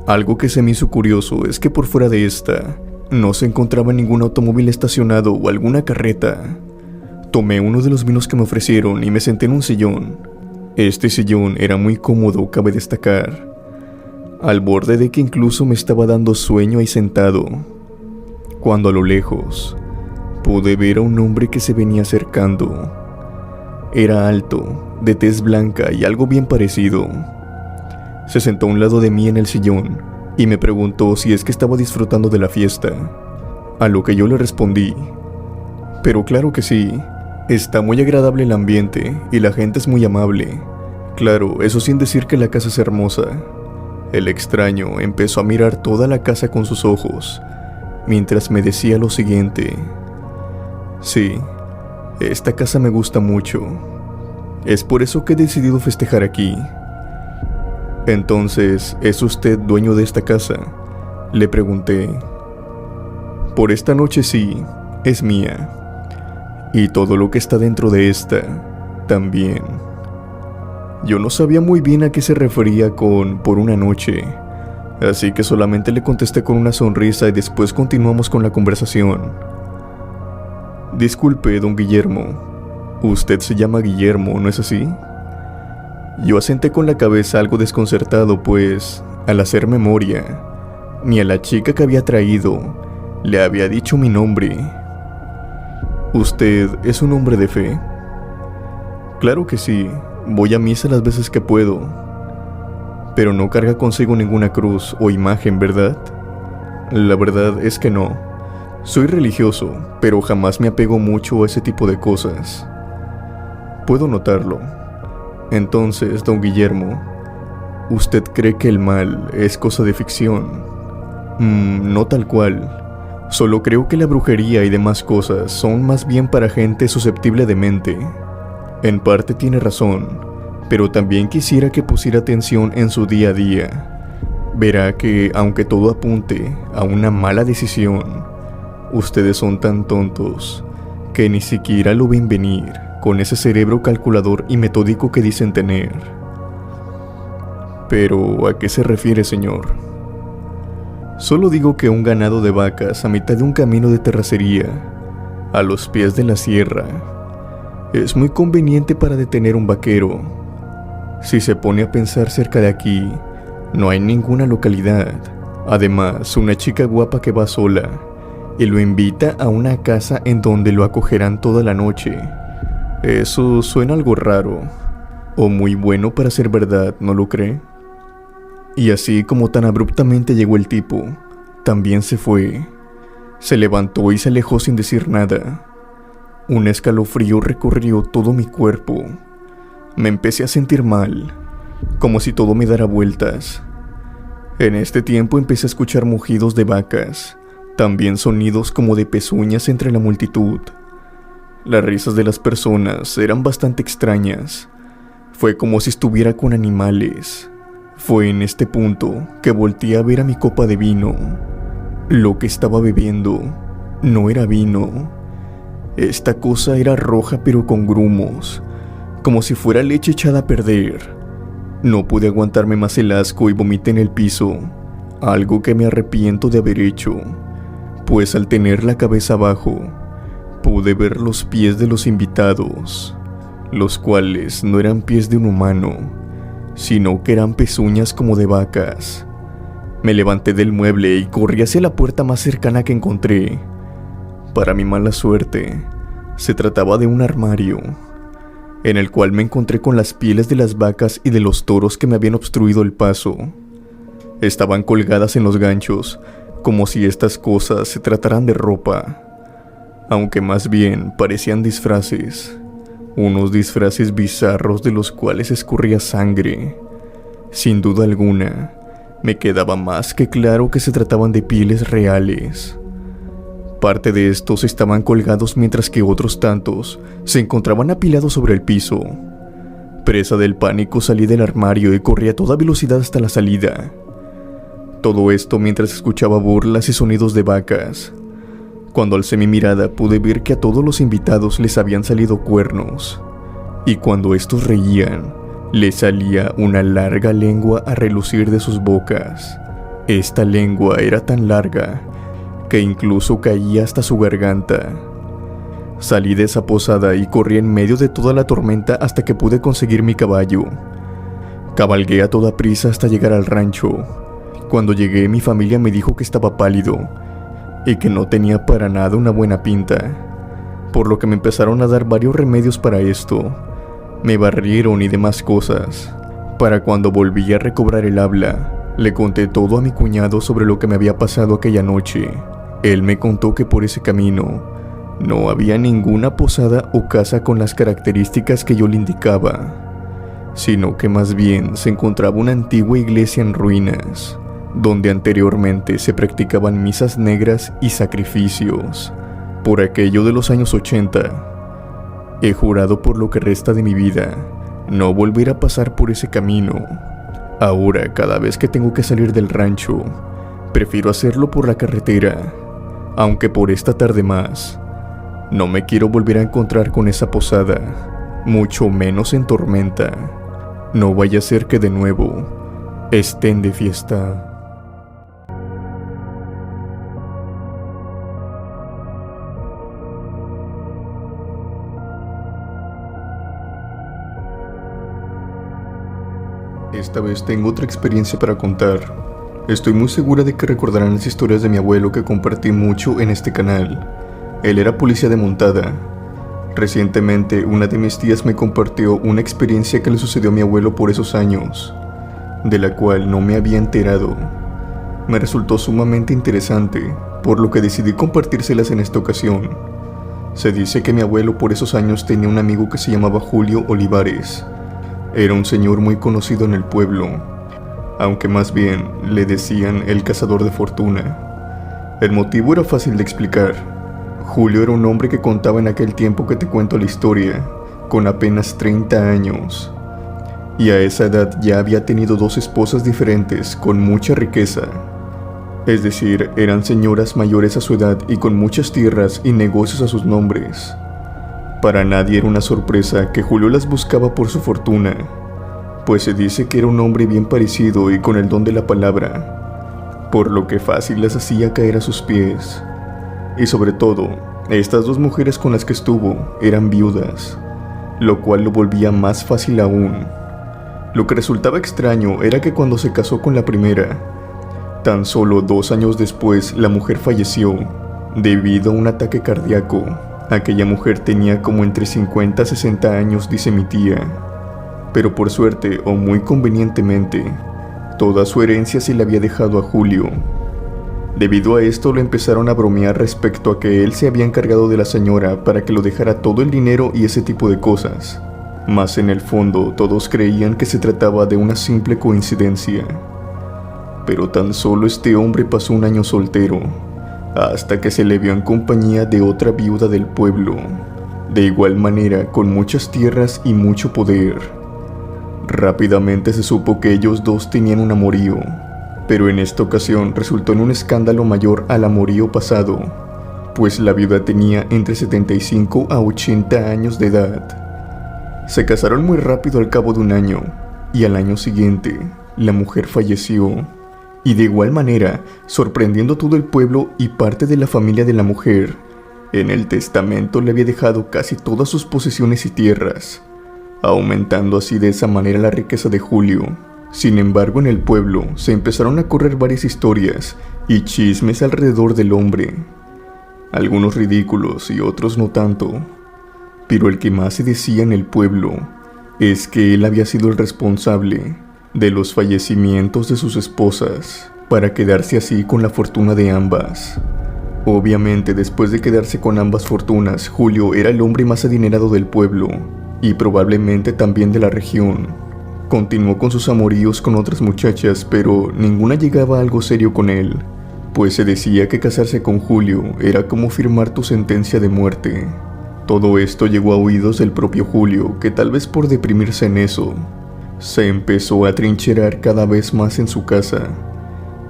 Algo que se me hizo curioso es que por fuera de esta no se encontraba ningún automóvil estacionado o alguna carreta. Tomé uno de los vinos que me ofrecieron y me senté en un sillón. Este sillón era muy cómodo, cabe destacar, al borde de que incluso me estaba dando sueño ahí sentado, cuando a lo lejos pude ver a un hombre que se venía acercando. Era alto, de tez blanca y algo bien parecido. Se sentó a un lado de mí en el sillón y me preguntó si es que estaba disfrutando de la fiesta, a lo que yo le respondí: pero claro que sí, está muy agradable el ambiente y la gente es muy amable. Claro, eso sin decir que la casa es hermosa. El extraño empezó a mirar toda la casa con sus ojos, mientras me decía lo siguiente: sí, esta casa me gusta mucho. Es por eso que he decidido festejar aquí. Entonces, ¿es usted dueño de esta casa?, le pregunté. Por esta noche sí, es mía. Y todo lo que está dentro de esta, también. Yo no sabía muy bien a qué se refería con por una noche, así que solamente le contesté con una sonrisa y después continuamos con la conversación. Disculpe, don Guillermo, usted se llama Guillermo, ¿no es así? Yo asenté con la cabeza algo desconcertado, pues, al hacer memoria, ni a la chica que había traído le había dicho mi nombre. ¿Usted es un hombre de fe? Claro que sí, voy a misa las veces que puedo. Pero no carga consigo ninguna cruz o imagen, ¿verdad? La verdad es que no. Soy religioso, pero jamás me apego mucho a ese tipo de cosas. Puedo notarlo. Entonces, don Guillermo, ¿usted cree que el mal es cosa de ficción? No tal cual. Solo creo que la brujería y demás cosas son más bien para gente susceptible de mente. En parte tiene razón, pero también quisiera que pusiera atención en su día a día. Verá que, aunque todo apunte a una mala decisión, ustedes son tan tontos que ni siquiera lo ven venir con ese cerebro calculador y metódico que dicen tener. Pero, ¿a qué se refiere, señor? Solo digo que un ganado de vacas a mitad de un camino de terracería, a los pies de la sierra, es muy conveniente para detener un vaquero. Si se pone a pensar, cerca de aquí no hay ninguna localidad. Además, una chica guapa que va sola y lo invita a una casa en donde lo acogerán toda la noche. Eso suena algo raro, o muy bueno para ser verdad, ¿no lo cree? Y así como tan abruptamente llegó el tipo, también se fue. Se levantó y se alejó sin decir nada. Un escalofrío recorrió todo mi cuerpo. Me empecé a sentir mal, como si todo me diera vueltas. En este tiempo empecé a escuchar mugidos de vacas, también sonidos como de pezuñas entre la multitud. Las risas de las personas eran bastante extrañas. Fue como si estuviera con animales. Fue en este punto que volteé a ver a mi copa de vino. Lo que estaba bebiendo no era vino. Esta cosa era roja pero con grumos, como si fuera leche echada a perder. No pude aguantarme más el asco y vomité en el piso, algo que me arrepiento de haber hecho, pues al tener la cabeza abajo, pude ver los pies de los invitados, los cuales no eran pies de un humano, sino que eran pezuñas como de vacas. Me levanté del mueble y corrí hacia la puerta más cercana que encontré. Para mi mala suerte, se trataba de un armario, en el cual me encontré con las pieles de las vacas y de los toros que me habían obstruido el paso. Estaban colgadas en los ganchos, como si estas cosas se trataran de ropa, aunque más bien parecían disfraces. Unos disfraces bizarros de los cuales escurría sangre. Sin duda alguna, me quedaba más que claro que se trataban de pieles reales. Parte de estos estaban colgados mientras que otros tantos se encontraban apilados sobre el piso. Presa del pánico salí del armario y corrí a toda velocidad hasta la salida. Todo esto mientras escuchaba burlas y sonidos de vacas. Cuando alcé mi mirada pude ver que a todos los invitados les habían salido cuernos, y cuando estos reían, les salía una larga lengua a relucir de sus bocas. Esta lengua era tan larga que incluso caía hasta su garganta. Salí de esa posada y corrí en medio de toda la tormenta hasta que pude conseguir mi caballo. Cabalgué a toda prisa hasta llegar al rancho. Cuando llegué, mi familia me dijo que estaba pálido y que no tenía para nada una buena pinta, por lo que me empezaron a dar varios remedios para esto. Me barrieron y demás cosas. Para cuando volví a recobrar el habla, le conté todo a mi cuñado sobre lo que me había pasado aquella noche. Él me contó que por ese camino no había ninguna posada o casa con las características que yo le indicaba, sino que más bien se encontraba una antigua iglesia en ruinas, donde anteriormente se practicaban misas negras y sacrificios, por aquello de los años 80. He jurado por lo que resta de mi vida no volver a pasar por ese camino. Ahora, cada vez que tengo que salir del rancho, prefiero hacerlo por la carretera, aunque por esta tarde más. No me quiero volver a encontrar con esa posada, mucho menos en tormenta. No vaya a ser que de nuevo estén de fiesta. Esta vez tengo otra experiencia para contar. Estoy muy segura de que recordarán las historias de mi abuelo que compartí mucho en este canal. Él era policía de montada. Recientemente, una de mis tías me compartió una experiencia que le sucedió a mi abuelo por esos años, de la cual no me había enterado. Me resultó sumamente interesante, por lo que decidí compartírselas en esta ocasión. Se dice que mi abuelo por esos años tenía un amigo que se llamaba Julio Olivares. Era un señor muy conocido en el pueblo, aunque más bien le decían el cazador de fortuna. El motivo era fácil de explicar. Julio era un hombre que contaba en aquel tiempo que te cuento la historia, con apenas 30 años. Y a esa edad ya había tenido 2 esposas diferentes con mucha riqueza. Es decir, eran señoras mayores a su edad y con muchas tierras y negocios a sus nombres. Para nadie era una sorpresa que Julio las buscaba por su fortuna, pues se dice que era un hombre bien parecido y con el don de la palabra, por lo que fácil las hacía caer a sus pies. Y sobre todo, estas 2 mujeres con las que estuvo eran viudas, lo cual lo volvía más fácil aún. Lo que resultaba extraño era que cuando se casó con la primera, tan solo 2 años después la mujer falleció debido a un ataque cardíaco. Aquella mujer tenía como entre 50 a 60 años, dice mi tía, pero por suerte o muy convenientemente, toda su herencia se le había dejado a Julio. Debido a esto lo empezaron a bromear respecto a que él se había encargado de la señora para que lo dejara todo el dinero y ese tipo de cosas. Mas en el fondo todos creían que se trataba de una simple coincidencia. Pero tan solo este hombre pasó un año soltero, hasta que se le vio en compañía de otra viuda del pueblo, de igual manera con muchas tierras y mucho poder. Rápidamente se supo que ellos 2 tenían un amorío, pero en esta ocasión resultó en un escándalo mayor al amorío pasado, pues la viuda tenía entre 75 a 80 años de edad. Se casaron muy rápido al cabo de un año, y al año siguiente, la mujer falleció. Y de igual manera, sorprendiendo a todo el pueblo y parte de la familia de la mujer, en el testamento le había dejado casi todas sus posesiones y tierras, aumentando así de esa manera la riqueza de Julio. Sin embargo, en el pueblo se empezaron a correr varias historias y chismes alrededor del hombre, algunos ridículos y otros no tanto. Pero el que más se decía en el pueblo es que él había sido el responsable de los fallecimientos de sus esposas, para quedarse así con la fortuna de ambas. Obviamente, después de quedarse con ambas fortunas, Julio era el hombre más adinerado del pueblo, y probablemente también de la región. Continuó con sus amoríos con otras muchachas, pero ninguna llegaba a algo serio con él, pues se decía que casarse con Julio era como firmar tu sentencia de muerte. Todo esto llegó a oídos del propio Julio, que tal vez por deprimirse en eso, se empezó a trincherar cada vez más en su casa,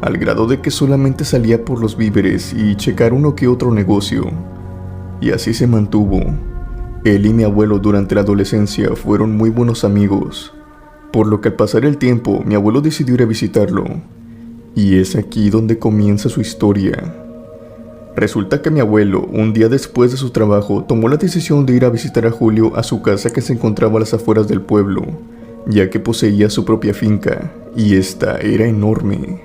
al grado de que solamente salía por los víveres y checar uno que otro negocio. Y así se mantuvo. Él y mi abuelo durante la adolescencia fueron muy buenos amigos, por lo que al pasar el tiempo mi abuelo decidió ir a visitarlo. Y es aquí donde comienza su historia. Resulta que mi abuelo, un día después de su trabajo, tomó la decisión de ir a visitar a Julio a su casa que se encontraba a las afueras del pueblo, ya que poseía su propia finca, y esta era enorme.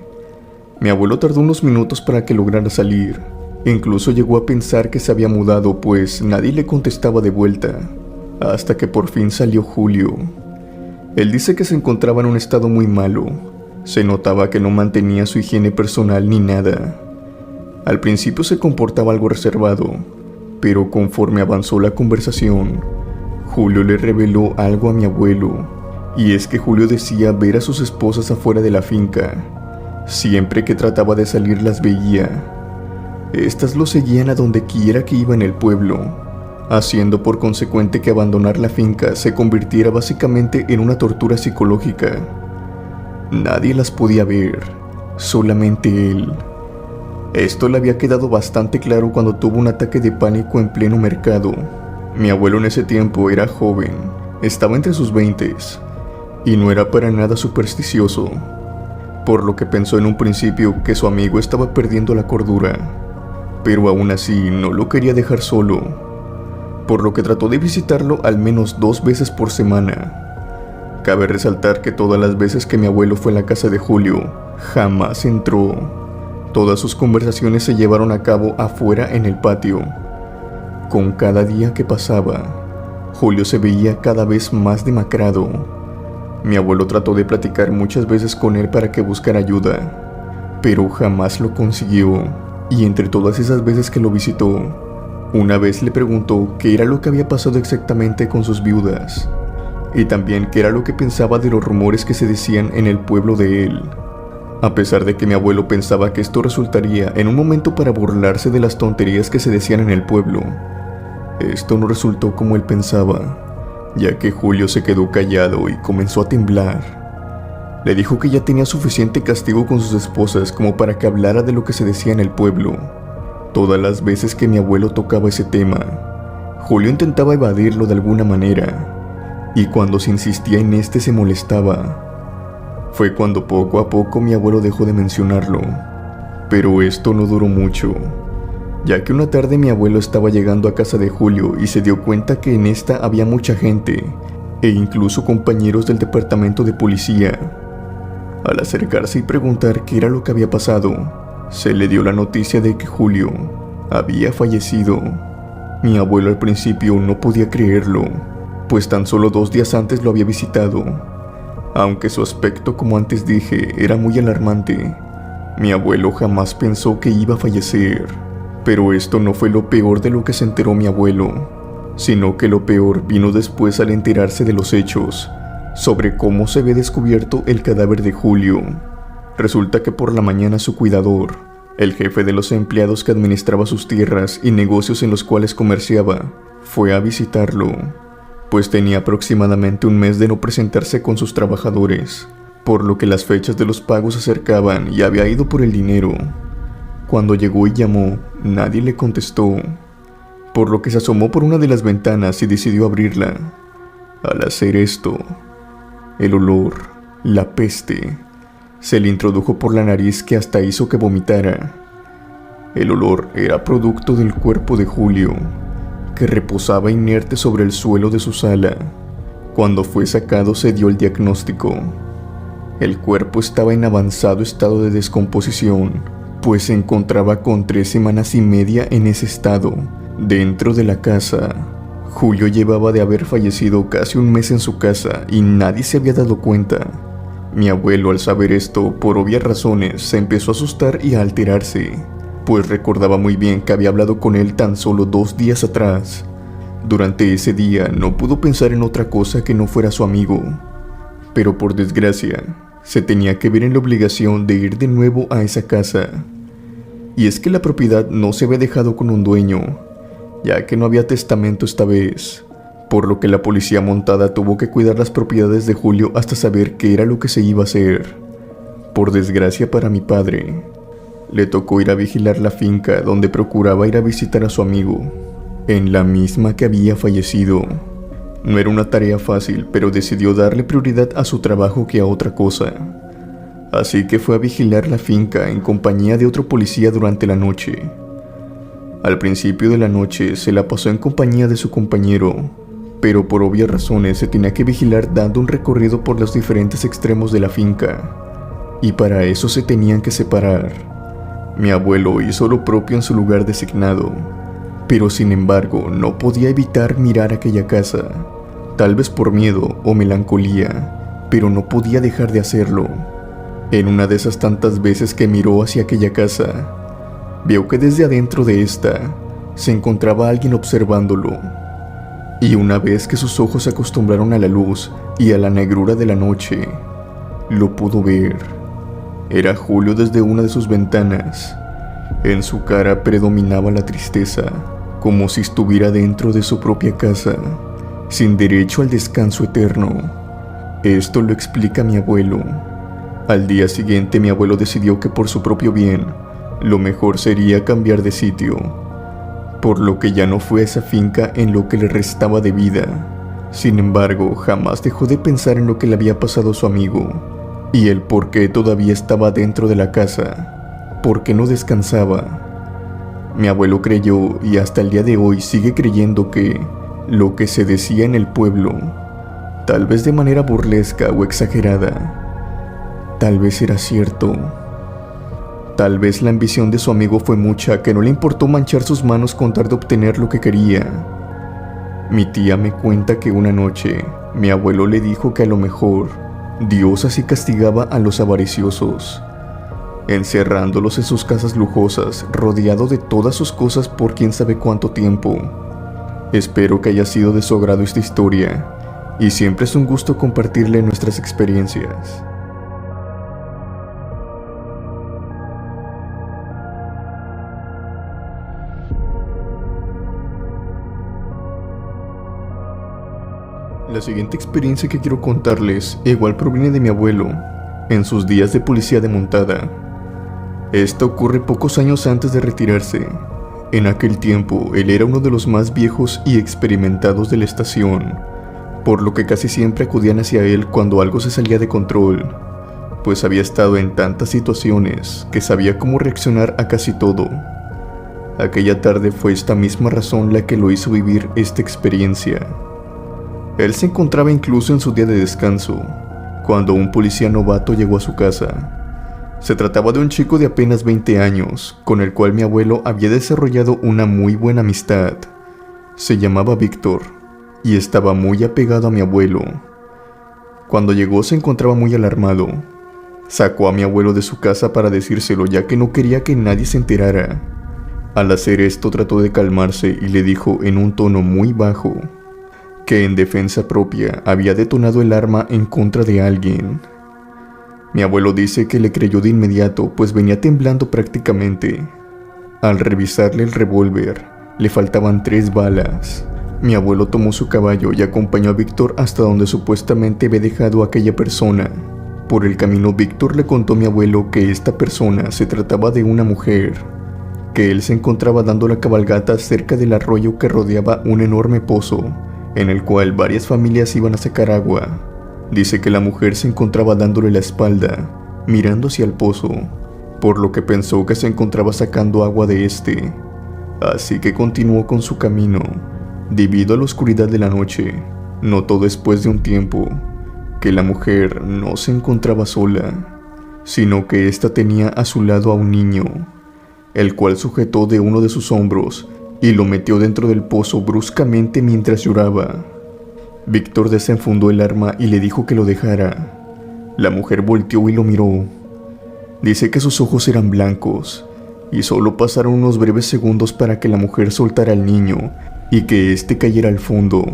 Mi abuelo tardó unos minutos para que lograra salir. Incluso llegó a pensar que se había mudado, pues nadie le contestaba de vuelta, hasta que por fin salió Julio. Él dice que se encontraba en un estado muy malo. Se notaba que no mantenía su higiene personal ni nada. Al principio se comportaba algo reservado, pero conforme avanzó la conversación, Julio le reveló algo a mi abuelo, y es que Julio decía ver a sus esposas afuera de la finca. Siempre que trataba de salir las veía. Estas lo seguían a donde quiera que iba en el pueblo, haciendo por consecuente que abandonar la finca se convirtiera básicamente en una tortura psicológica. Nadie las podía ver, solamente él. Esto le había quedado bastante claro cuando tuvo un ataque de pánico en pleno mercado. Mi abuelo en ese tiempo era joven, estaba entre sus 20s, y no era para nada supersticioso, por lo que pensó en un principio que su amigo estaba perdiendo la cordura, pero aún así no lo quería dejar solo, por lo que trató de visitarlo al menos 2 veces por semana. Cabe resaltar que todas las veces que mi abuelo fue a la casa de Julio, jamás entró. Todas sus conversaciones se llevaron a cabo afuera en el patio. Con cada día que pasaba, Julio se veía cada vez más demacrado. Mi abuelo trató de platicar muchas veces con él para que buscara ayuda, pero jamás lo consiguió. Y entre todas esas veces que lo visitó, una vez le preguntó qué era lo que había pasado exactamente con sus viudas, y también qué era lo que pensaba de los rumores que se decían en el pueblo de él. A pesar de que mi abuelo pensaba que esto resultaría en un momento para burlarse de las tonterías que se decían en el pueblo, esto no resultó como él pensaba, ya que Julio se quedó callado y comenzó a temblar. Le dijo que ya tenía suficiente castigo con sus esposas como para que hablara de lo que se decía en el pueblo. Todas las veces que mi abuelo tocaba ese tema, Julio intentaba evadirlo de alguna manera, y cuando se insistía en este se molestaba. Fue cuando poco a poco mi abuelo dejó de mencionarlo, pero esto no duró mucho, ya que una tarde mi abuelo estaba llegando a casa de Julio y se dio cuenta que en esta había mucha gente, e incluso compañeros del departamento de policía. Al acercarse y preguntar qué era lo que había pasado, se le dio la noticia de que Julio había fallecido. Mi abuelo al principio no podía creerlo, pues tan solo 2 días antes lo había visitado. Aunque su aspecto, como antes dije, era muy alarmante, mi abuelo jamás pensó que iba a fallecer. Pero esto no fue lo peor de lo que se enteró mi abuelo, sino que lo peor vino después al enterarse de los hechos sobre cómo se había descubierto el cadáver de Julio. Resulta que por la mañana su cuidador, el jefe de los empleados que administraba sus tierras y negocios en los cuales comerciaba, fue a visitarlo, pues tenía aproximadamente un mes de no presentarse con sus trabajadores, por lo que las fechas de los pagos se acercaban y había ido por el dinero. Cuando llegó y llamó, nadie le contestó, por lo que se asomó por una de las ventanas y decidió abrirla. Al hacer esto, el olor, la peste, se le introdujo por la nariz que hasta hizo que vomitara. El olor era producto del cuerpo de Julio, que reposaba inerte sobre el suelo de su sala. Cuando fue sacado se dio el diagnóstico. El cuerpo estaba en avanzado estado de descomposición, pues se encontraba con 3 semanas y media en ese estado, dentro de la casa. Julio llevaba de haber fallecido casi un mes en su casa y nadie se había dado cuenta. Mi abuelo, al saber esto, por obvias razones, se empezó a asustar y a alterarse, pues recordaba muy bien que había hablado con él tan solo 2 días atrás. Durante ese día no pudo pensar en otra cosa que no fuera su amigo, pero por desgracia se tenía que ver en la obligación de ir de nuevo a esa casa. Y es que la propiedad no se había dejado con un dueño, ya que no había testamento esta vez, por lo que la policía montada tuvo que cuidar las propiedades de Julio hasta saber qué era lo que se iba a hacer. Por desgracia para mi padre, le tocó ir a vigilar la finca donde procuraba ir a visitar a su amigo, en la misma que había fallecido. No era una tarea fácil, pero decidió darle prioridad a su trabajo que a otra cosa. Así que fue a vigilar la finca en compañía de otro policía durante la noche. Al principio de la noche se la pasó en compañía de su compañero, pero por obvias razones se tenía que vigilar dando un recorrido por los diferentes extremos de la finca, y para eso se tenían que separar. Mi abuelo hizo lo propio en su lugar designado, pero sin embargo no podía evitar mirar aquella casa, tal vez por miedo o melancolía, pero no podía dejar de hacerlo. En una de esas tantas veces que miró hacia aquella casa, vio que desde adentro de esta se encontraba alguien observándolo, y una vez que sus ojos se acostumbraron a la luz y a la negrura de la noche, lo pudo ver. Era Julio desde una de sus ventanas. En su cara predominaba la tristeza, como si estuviera dentro de su propia casa, sin derecho al descanso eterno. Esto lo explica mi abuelo. Al día siguiente mi abuelo decidió que por su propio bien, lo mejor sería cambiar de sitio, por lo que ya no fue a esa finca en lo que le restaba de vida. Sin embargo, jamás dejó de pensar en lo que le había pasado a su amigo, y el por qué todavía estaba dentro de la casa, por qué no descansaba. Mi abuelo creyó, y hasta el día de hoy sigue creyendo, que lo que se decía en el pueblo, tal vez de manera burlesca o exagerada, tal vez era cierto. Tal vez la ambición de su amigo fue mucha, que no le importó manchar sus manos con tal de obtener lo que quería. Mi tía me cuenta que una noche mi abuelo le dijo que a lo mejor Dios así castigaba a los avariciosos, encerrándolos en sus casas lujosas, rodeado de todas sus cosas por quién sabe cuánto tiempo. Espero que haya sido de su agrado esta historia, y siempre es un gusto compartirle nuestras experiencias. La siguiente experiencia que quiero contarles igual proviene de mi abuelo, en sus días de policía de montada. Esto ocurre pocos años antes de retirarse. En aquel tiempo, él era uno de los más viejos y experimentados de la estación, por lo que casi siempre acudían hacia él cuando algo se salía de control, pues había estado en tantas situaciones que sabía cómo reaccionar a casi todo. Aquella tarde fue esta misma razón la que lo hizo vivir esta experiencia. Él se encontraba incluso en su día de descanso, cuando un policía novato llegó a su casa. Se trataba de un chico de apenas 20 años, con el cual mi abuelo había desarrollado una muy buena amistad. Se llamaba Víctor, y estaba muy apegado a mi abuelo. Cuando llegó se encontraba muy alarmado. Sacó a mi abuelo de su casa para decírselo, ya que no quería que nadie se enterara. Al hacer esto trató de calmarse y le dijo en un tono muy bajo que en defensa propia había detonado el arma en contra de alguien. Mi abuelo dice que le creyó de inmediato, pues venía temblando prácticamente. Al revisarle el revólver, le faltaban 3 balas. Mi abuelo tomó su caballo y acompañó a Víctor hasta donde supuestamente había dejado a aquella persona. Por el camino, Víctor le contó a mi abuelo que esta persona se trataba de una mujer, que él se encontraba dando la cabalgata cerca del arroyo que rodeaba un enorme pozo, en el cual varias familias iban a sacar agua. Dice que la mujer se encontraba dándole la espalda, mirando hacia el pozo, por lo que pensó que se encontraba sacando agua de este. Así que continuó con su camino. Debido a la oscuridad de la noche, notó después de un tiempo que la mujer no se encontraba sola, sino que ésta tenía a su lado a un niño, el cual sujetó de uno de sus hombros y lo metió dentro del pozo bruscamente mientras lloraba. Víctor desenfundó el arma y le dijo que lo dejara. La mujer volteó y lo miró. Dice que sus ojos eran blancos y solo pasaron unos breves segundos para que la mujer soltara al niño y que éste cayera al fondo.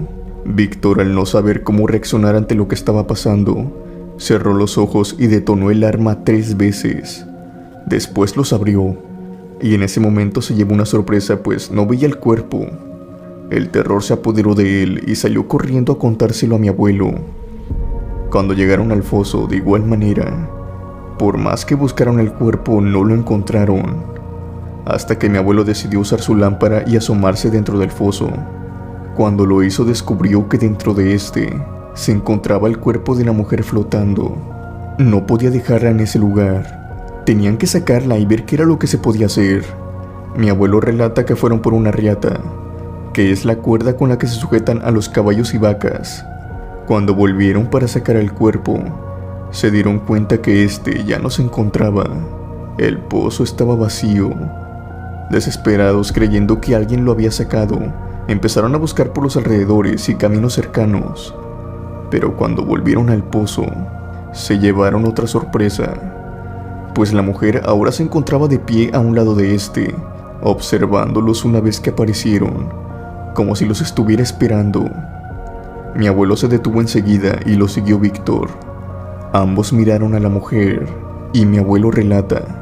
Víctor, al no saber cómo reaccionar ante lo que estaba pasando, cerró los ojos y detonó el arma 3 veces. Después los abrió y en ese momento se llevó una sorpresa, pues no veía el cuerpo. El terror se apoderó de él y salió corriendo a contárselo a mi abuelo. Cuando llegaron al foso, de igual manera, por más que buscaron el cuerpo, no lo encontraron, hasta que mi abuelo decidió usar su lámpara y asomarse dentro del foso. Cuando lo hizo, descubrió que dentro de este se encontraba el cuerpo de una mujer flotando. No podía dejarla en ese lugar. Tenían que sacarla y ver qué era lo que se podía hacer. Mi abuelo relata que fueron por una riata, que es la cuerda con la que se sujetan a los caballos y vacas. Cuando volvieron para sacar el cuerpo, se dieron cuenta que este ya no se encontraba. El pozo estaba vacío. Desesperados, creyendo que alguien lo había sacado, empezaron a buscar por los alrededores y caminos cercanos. Pero cuando volvieron al pozo, se llevaron otra sorpresa, pues la mujer ahora se encontraba de pie a un lado de este, observándolos una vez que aparecieron, como si los estuviera esperando. Mi abuelo se detuvo enseguida y lo siguió Víctor. Ambos miraron a la mujer y mi abuelo relata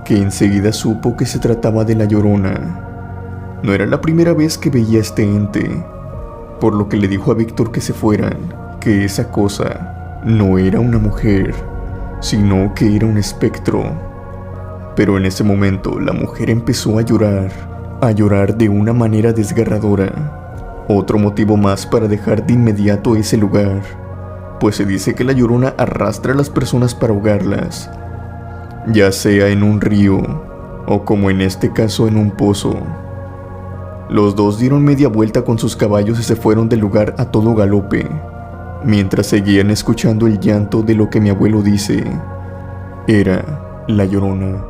que enseguida supo que se trataba de la Llorona. No era la primera vez que veía a este ente, por lo que le dijo a Víctor que se fueran, que esa cosa no era una mujer, sino que era un espectro. Pero en ese momento la mujer empezó a llorar de una manera desgarradora. Otro motivo más para dejar de inmediato ese lugar, pues se dice que la Llorona arrastra a las personas para ahogarlas, ya sea en un río o, como en este caso, en un pozo. Los dos dieron media vuelta con sus caballos y se fueron del lugar a todo galope, mientras seguían escuchando el llanto de lo que mi abuelo dice era la Llorona.